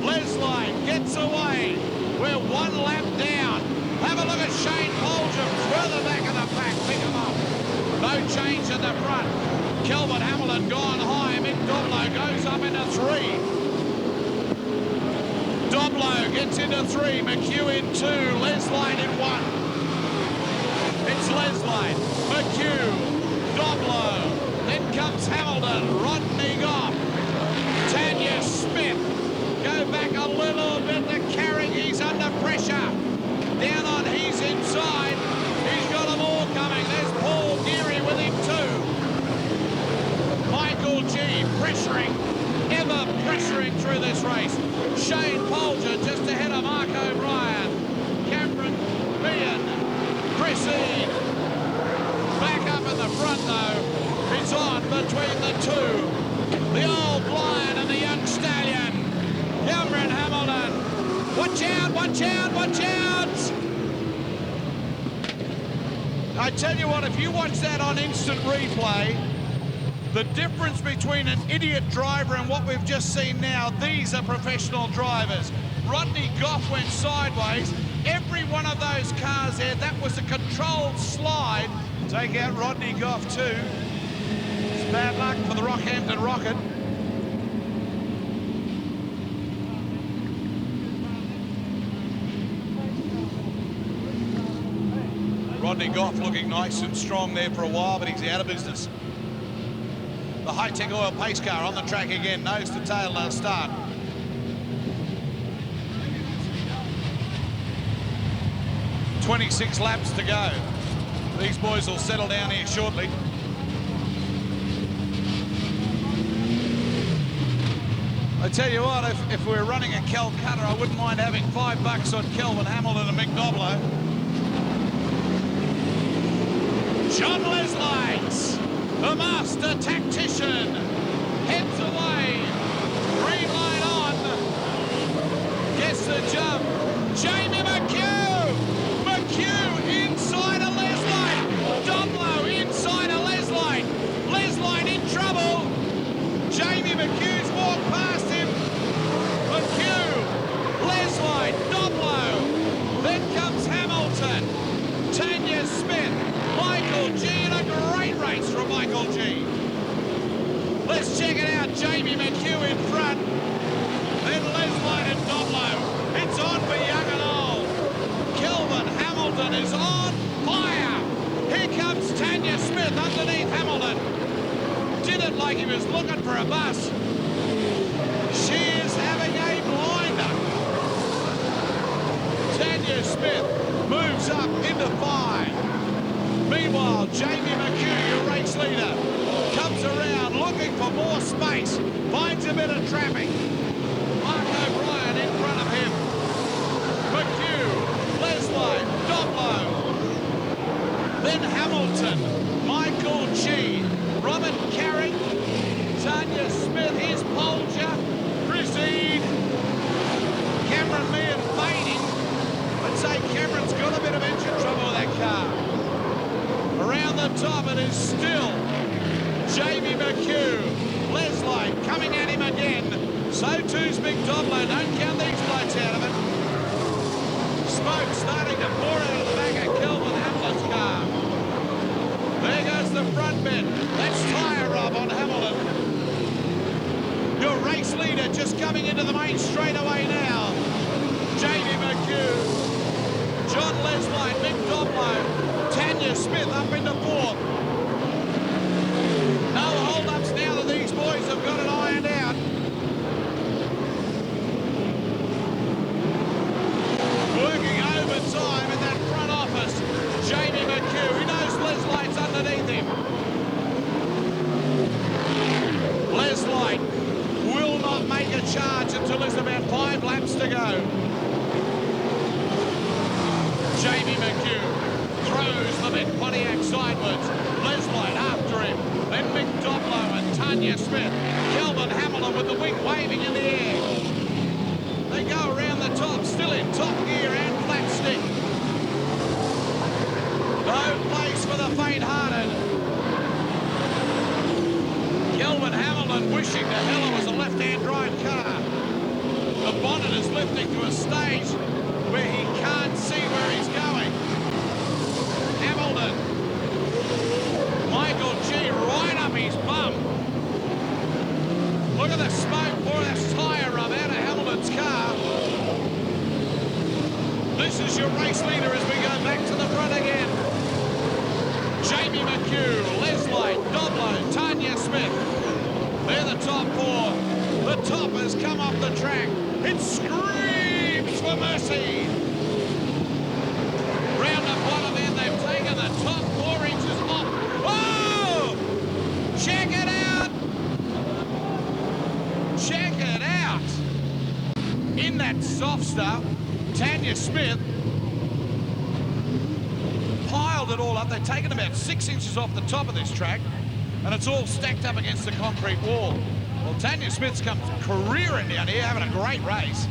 Leslie gets away. We're one lap down. Have a look at Shane Polger further back in the pack. Pick him up. No change at the front. Kelvin Hamilton gone high. Mick Doblo goes up into 3. Doblo gets into 3. Mchugh in 2. Leslie in 1. It's Leslie, Mchugh, Doblo. Then comes Hamilton. Rodney Goff. Tanya Smith. Go back a little bit to Carrick. He's under pressure. Down on he's inside. He's got them all coming. There's Paul Geary with him too. Michael G pressuring, ever pressuring through this race. Shane Polger just ahead of Mark O'Brien. Cameron Meehan, Chris Eade. Back up in the front though. It's on between the two. The old lion and the young stallion. Cameron Hamilton. Watch out, watch out, watch out! I tell you what, if you watch that on instant replay, the difference between an idiot driver and what we've just seen now, these are professional drivers. Rodney Goff went sideways. Every one of those cars there, that was a controlled slide. Take out Rodney Goff too. It's bad luck for the Rockhampton Rocket. Rodney Goff looking nice and strong there for a while, but he's out of business. The high-tech oil pace car on the track again, nose to tail, they'll start. .26 laps to go. These boys will settle down here shortly. I tell you what, if we're running a Calcutta, I wouldn't mind having $5 on Kelvin Hamilton and Mick Doblo. John Leslites, the master tactician, heads away. Green light on. Gets the jump. Jamie Mchugh. Mchugh inside a Leslie. Doblo inside a Leslie. Leslie in trouble. Jamie Mchugh's walked past him. Mchugh, Leslie, Doblo. Then comes Hamilton. Tanya Smith. Michael G, and a great race from Michael G. Let's check it out. Jamie Mchugh in front. Then Leslie and Doblo. It's on for young and old. Kelvin Hamilton is on fire. Here comes Tanya Smith underneath Hamilton. Did it like he was looking for a bus. She is having a blinder. Tanya Smith moves up into 5. Meanwhile, Jamie Mchugh, your race leader, comes around looking for more space, finds a bit of traffic. Mark O'Brien in front of him. Mchugh, Leslie, Doblo. Then Hamilton, Michael G, Robert Carrick, Tanya Smith, here's Polger, Chris Eade, Cameron Meehan fading. I'd say Cameron's got a bit of engine trouble with that car. Around the top, it is still Jamie Mchugh. Leslie coming at him again. So too's Mick Doblo. Don't count these blokes out of it. Smoke starting to pour out of the back of Kelvin Hamilton's car. There goes the front bit. That's tyre rub on Hamilton. Your race leader just coming into the main straightaway now. Jamie Mchugh. John Leslie, Mick Doblo. Tanya Smith up into 4th. No hold-ups now that these boys have got it ironed out. Working overtime in that front office. Jamie Mchugh, he knows Leslie's underneath him. Leslie will not make a charge until there's about 5 laps to go. Jamie Mchugh throws the big Pontiac sideways. Leslie after him. Then Mick Doblo and Tanya Smith. Kelvin Hamilton with the wing waving in the air. They go around the top, still in top gear and flat stick. No place for faint-hearted. Kelvin Hamilton wishing to hell it was a left-hand drive car. The bonnet is lifting to a stage where he can't see where he's going. Hamilton. Michael G right up his bum. Look at the smoke pour this tyre rub out of Hamilton's car. This is your race leader as we go back to the front again. Jamie Mchugh, Leslie, Doblo, Tanya Smith. They're the top four. The top has come off the track. It screams for mercy. Round the bottom end, they've taken the top 4 inches off. Oh! Check it out! Check it out! In that soft stuff, Tanya Smith piled it all up. They've taken about 6 inches off the top of this track, and it's all stacked up against the concrete wall. Well, Tanya Smith's come careering down here, having a great race.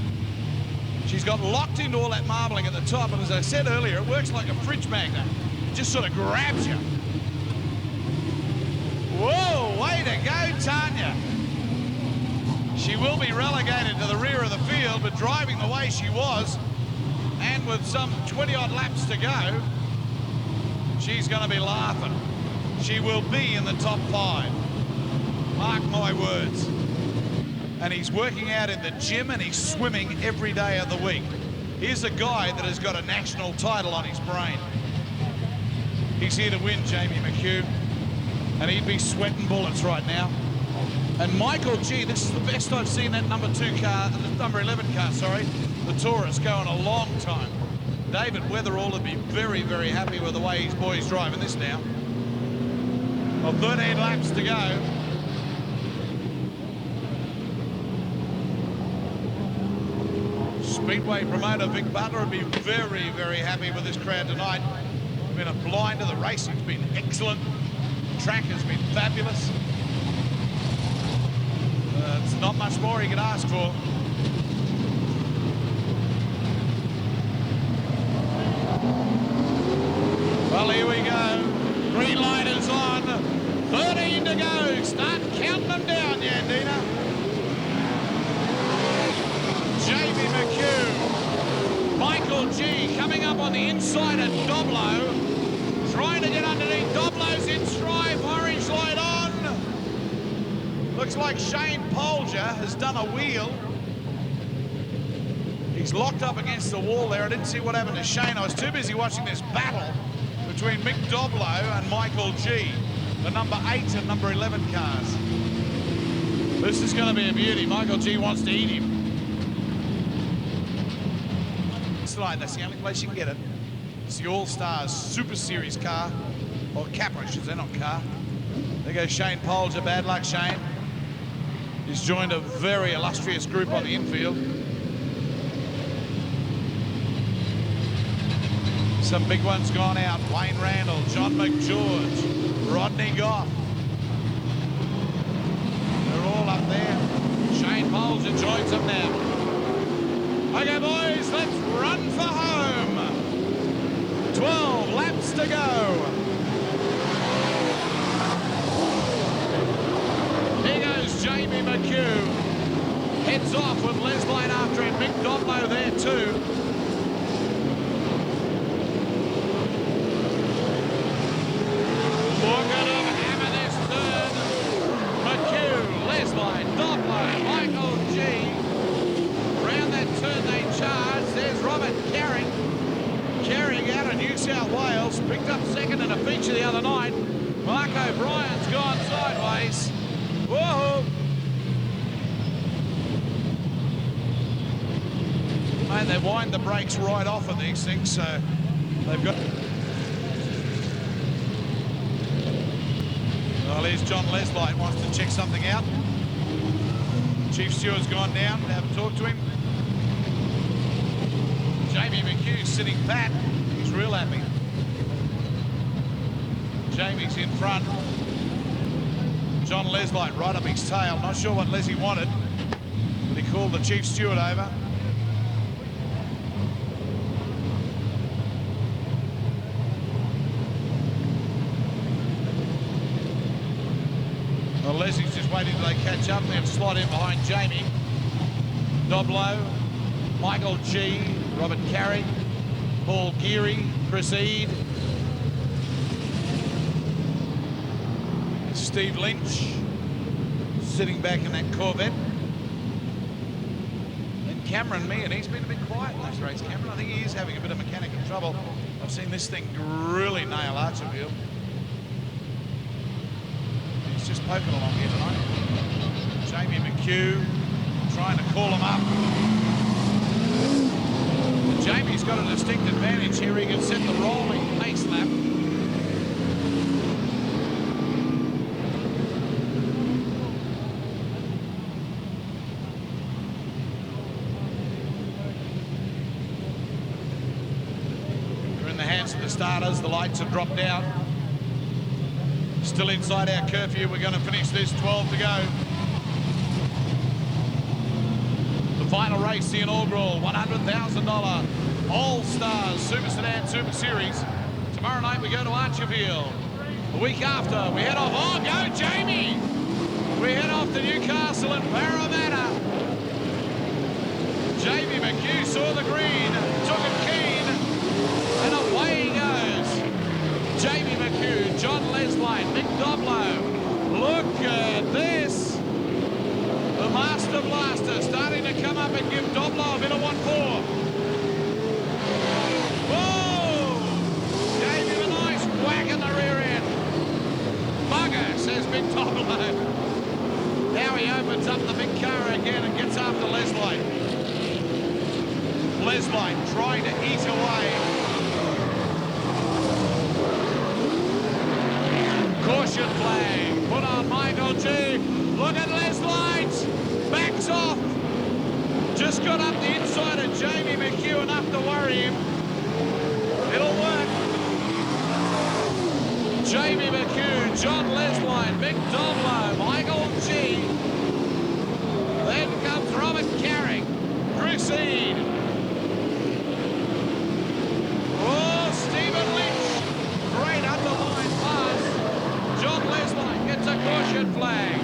She's got locked into all that marbling at the top, and as I said earlier, it works like a fridge magnet. It just sort of grabs you. Whoa, way to go, Tanya. She will be relegated to the rear of the field, but driving the way she was, and with some 20-odd laps to go, she's going to be laughing. She will be in the top 5. Mark my words. And he's working out in the gym and he's swimming every day of the week. Here's a guy that has got a national title on his brain. He's here to win, Jamie Mchugh. And he'd be sweating bullets right now. And Michael G, this is the best I've seen that number 11 car, sorry, the Taurus, go in a long time. David Weatherall would be very, very happy with the way his boy's driving this now. Well, 13 laps to go. Speedway promoter Vic Butler would be very, very happy with this crowd tonight. It's been a blinder. The racing's been excellent. The track has been fabulous. It's not much more he could ask for. Well, here we go. Green light is on. 13 to go. Start counting them down, Yandina. Jamie Mchugh. Michael G coming up on the inside of Doblo. Trying to get underneath. Doblo's in strife. Orange light on. Looks like Shane Polger has done a wheel. He's locked up against the wall there. I didn't see what happened to Shane. I was too busy watching this battle between Mick Doblo and Michael G, the number 8 and number 11 cars. This is going to be a beauty. Michael G wants to eat him. It's like that's the only place you can get it. It's the All-Stars Super Series car, or Capra, I should say, not car. There goes Shane Polger. Bad luck, Shane. He's joined a very illustrious group on the infield. Some big ones gone out. Wayne Randall, John McGeorge, Rodney Goff. They're all up there. Shane Polger joins them now. Okay, boys, let's run for home. 12 laps to go. Here goes Jamie Mchugh. Heads off with Leslie after him. Mick Doblo there too. Look at him hammer this turn. Mchugh, Leslie, Doblo, Michael G. Round that turn they charge. There's Robert Carrick. Carrick out of New South Wales. Picked up second in a feature the other night. Mark O'Brien's gone sideways. Whoa! Mate, they wind the brakes right off of these things, so they've got... Well, here's John Leslie, wants to check something out. Chief Steward's gone down to have a talk to him. Jamie Mchugh sitting pat. He's real happy. Jamie's in front. John Leslie right up his tail. Not sure what Leslie wanted, but he called the Chief Steward over. Well, Leslie's just waiting till they catch up. They'll slot in behind Jamie. Doblo, Michael G, Robert Carrick, Paul Geary, Chris Eade, Steve Lynch sitting back in that Corvette. And Cameron Meehan, he's been a bit quiet in this race, Cameron. I think he is having a bit of mechanical trouble. I've seen this thing really nail Archerfield. He's just poking along here tonight. Jamie Mchugh trying to call him up. And Jamie's got a distinct advantage here. He can set the rolling pace lap. The starters, the lights have dropped out. Still inside our curfew. We're going to finish this 12 to go. The final race, the inaugural $100,000 All-Stars Super Sedan Super Series. Tomorrow night we go to Archerfield. The week after we head off. Oh, go Jamie! We head off to Newcastle and Parramatta. Jamie Mchugh saw the green, took it keen, and away he goes. Jamie Mchugh, John Leslie, Mick Doblo. Look at this. The Master Blaster starting to come up and give Doblo a bit of 1-4. Whoa! Gave him a nice whack in the rear end. Bugger, says Mick Doblo. Now he opens up the big car again and gets after Leslie. Leslie trying to eat away. Caution flag put on Michael G. Look at Leslie. Backs off. Just got up the inside of Jamie Mchugh enough to worry him. It'll work. Jamie Mchugh, John Leslie, Mick Doblo, Michael G. Then comes Robert Carrick, Chris Eade. Oh, Stephen Lynch. Great underline pass. John Leslie gets a caution flag.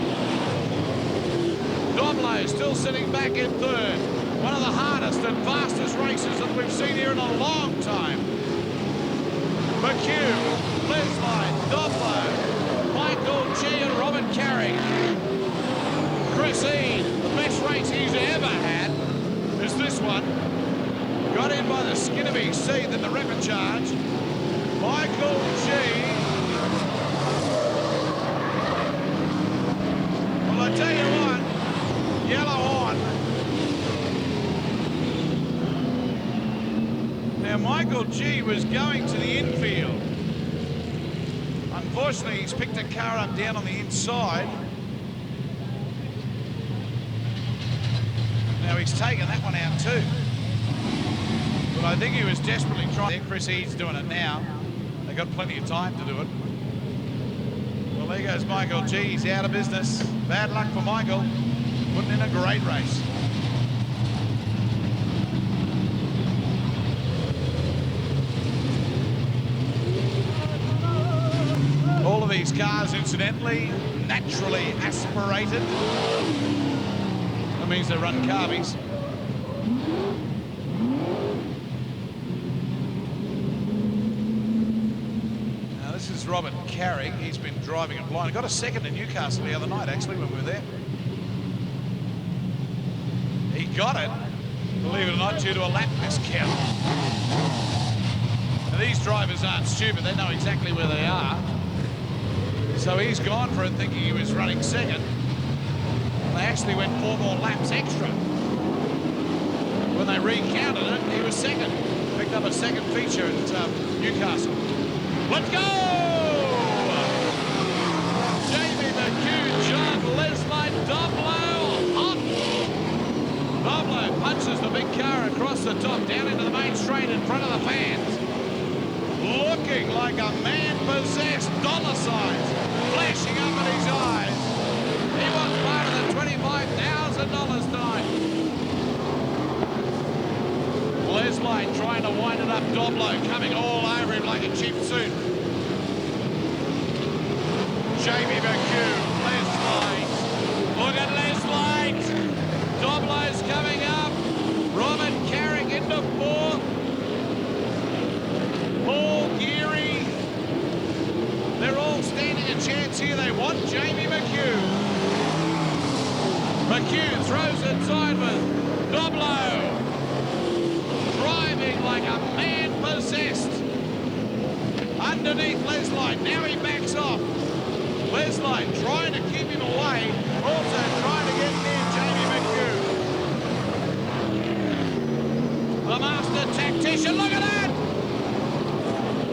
Doblo still sitting back in third. One of the hardest and fastest races that we've seen here in a long time. Mchugh, Leslie, Doblo, Michael G and Robert Carrick. Chris Eade, the best race he's ever had is this one. Got in by the skin of his teeth in the repechage. Michael G. Well, I tell you what, yellow on. Now, Michael G was going to the infield. Unfortunately, he's picked a car up down on the inside. Now, he's taken that one out too. But I think he was desperately trying. Chris Eade's doing it now. They got plenty of time to do it. Well, there goes Michael G. He's out of business. Bad luck for Michael. Putting in a great race. All of these cars, incidentally, naturally aspirated. That means they run carbies. Now this is Robert Carrick. He's been driving it blind. He got a second in Newcastle the other night, actually, when we were there. He got it, believe it or not, due to a lap discount. Now these drivers aren't stupid. They know exactly where they are. So he's gone for it thinking he was running second. They actually went 4 more laps extra. When they recounted it, he was second. Picked up a second feature at Newcastle. Let's go! Jamie Mchugh, John Leslie, Doblo, hot. Doblo punches the big car across the top, down into the main straight in front of the fans. Looking like a man-possessed, dollar signs flashing up in his eyes. He wants part of the $25,000 tonight. Leslie trying to wind it up. Doblo coming all over him like a cheap suit. Jamie Mchugh, Leslie. Mchugh throws it side with Doblo. Driving like a man possessed. Underneath Leslie, now he backs off. Leslie trying to keep him away, also trying to get near Jamie Mchugh. The master tactician, look at that!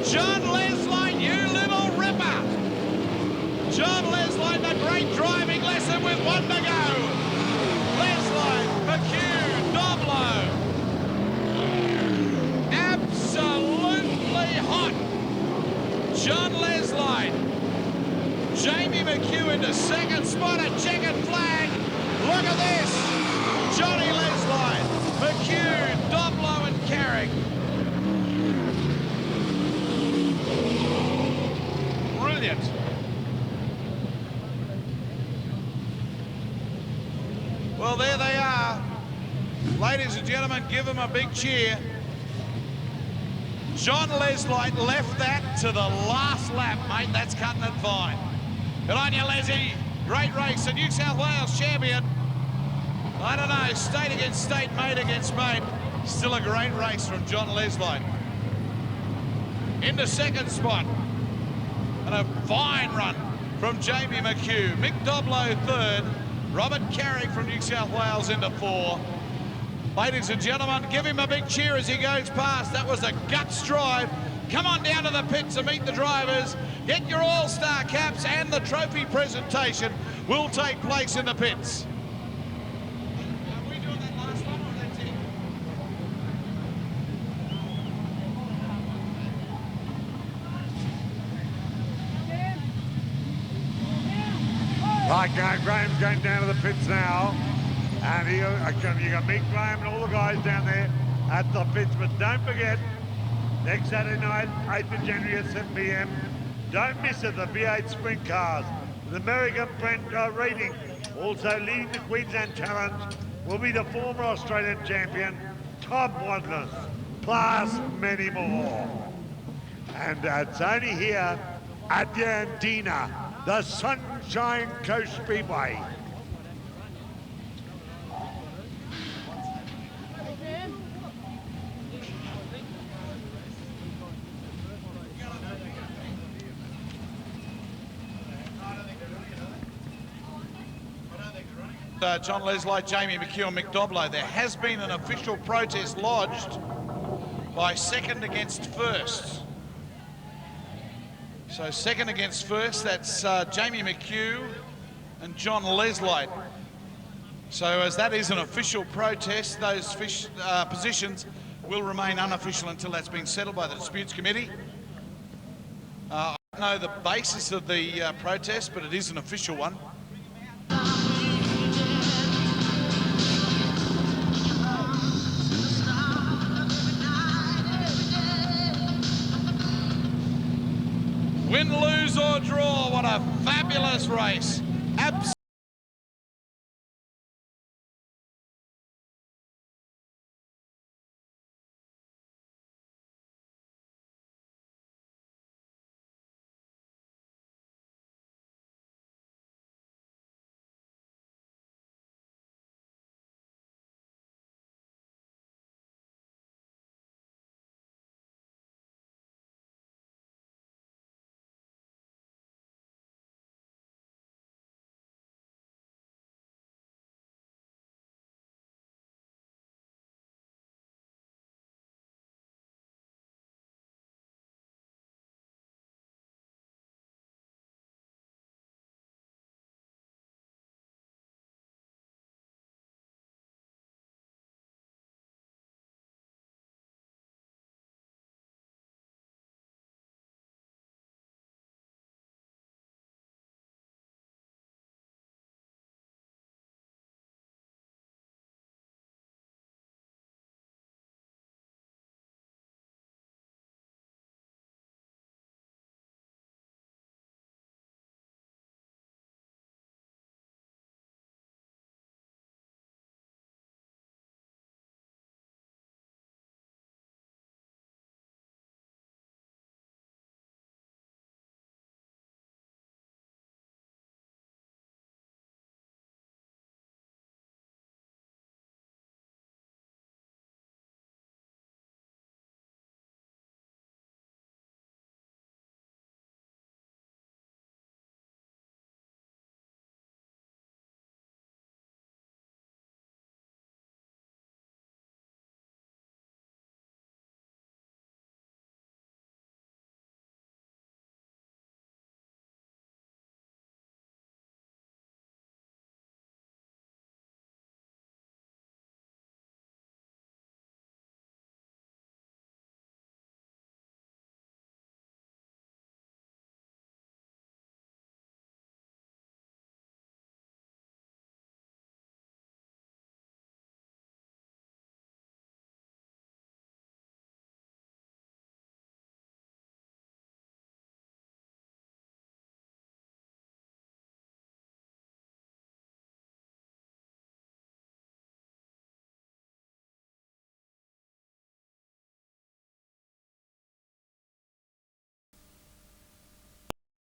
John Leslie, you little ripper! John Leslie, the great driving lesson with one to go. Leslie, Mchugh, Doblo. Absolutely hot. John Leslie. Jamie Mchugh into second spot, a checkered flag. Look at this. Johnny Leslie, Mchugh, Doblo and Carrick. Brilliant. Well, there they are. Ladies and gentlemen, give them a big cheer. John Leslie left that to the last lap, mate. That's cutting it fine. Good on you, Leslie. Great race. The New South Wales champion. I don't know, state against state, mate against mate. Still a great race from John Leslie. Into second spot. And a fine run from Jamie Mchugh. Mick Doblo third. Robert Carrick from New South Wales into four. Ladies and gentlemen, give him a big cheer as he goes past. That was a guts drive. Come on down to the pits and meet the drivers. Get your all-star caps, and the trophy presentation will take place in the pits. Are we doing that last one, or that's it? Right, Graham's going down to the pits now. And you got Mick Graham and all the guys down there at the pits. But don't forget, next Saturday night, 8th of January at 7 p.m. Don't miss it, the V8 Sprint Cars. The American Brent rating. Also leading the Queensland Challenge will be the former Australian champion, Tom Wadless, plus many more. And it's only here at Yandina, the Sunshine Coast Speedway. John Leslie, Jamie Mchugh and Mick Doblo. There has been an official protest lodged by second against first. So second against first, that's Jamie Mchugh and John Leslie. So as that is an official protest, those positions will remain unofficial until that's been settled by the Disputes Committee. I don't know the basis of the protest, but it is an official one. Win, lose or draw, what a fabulous race.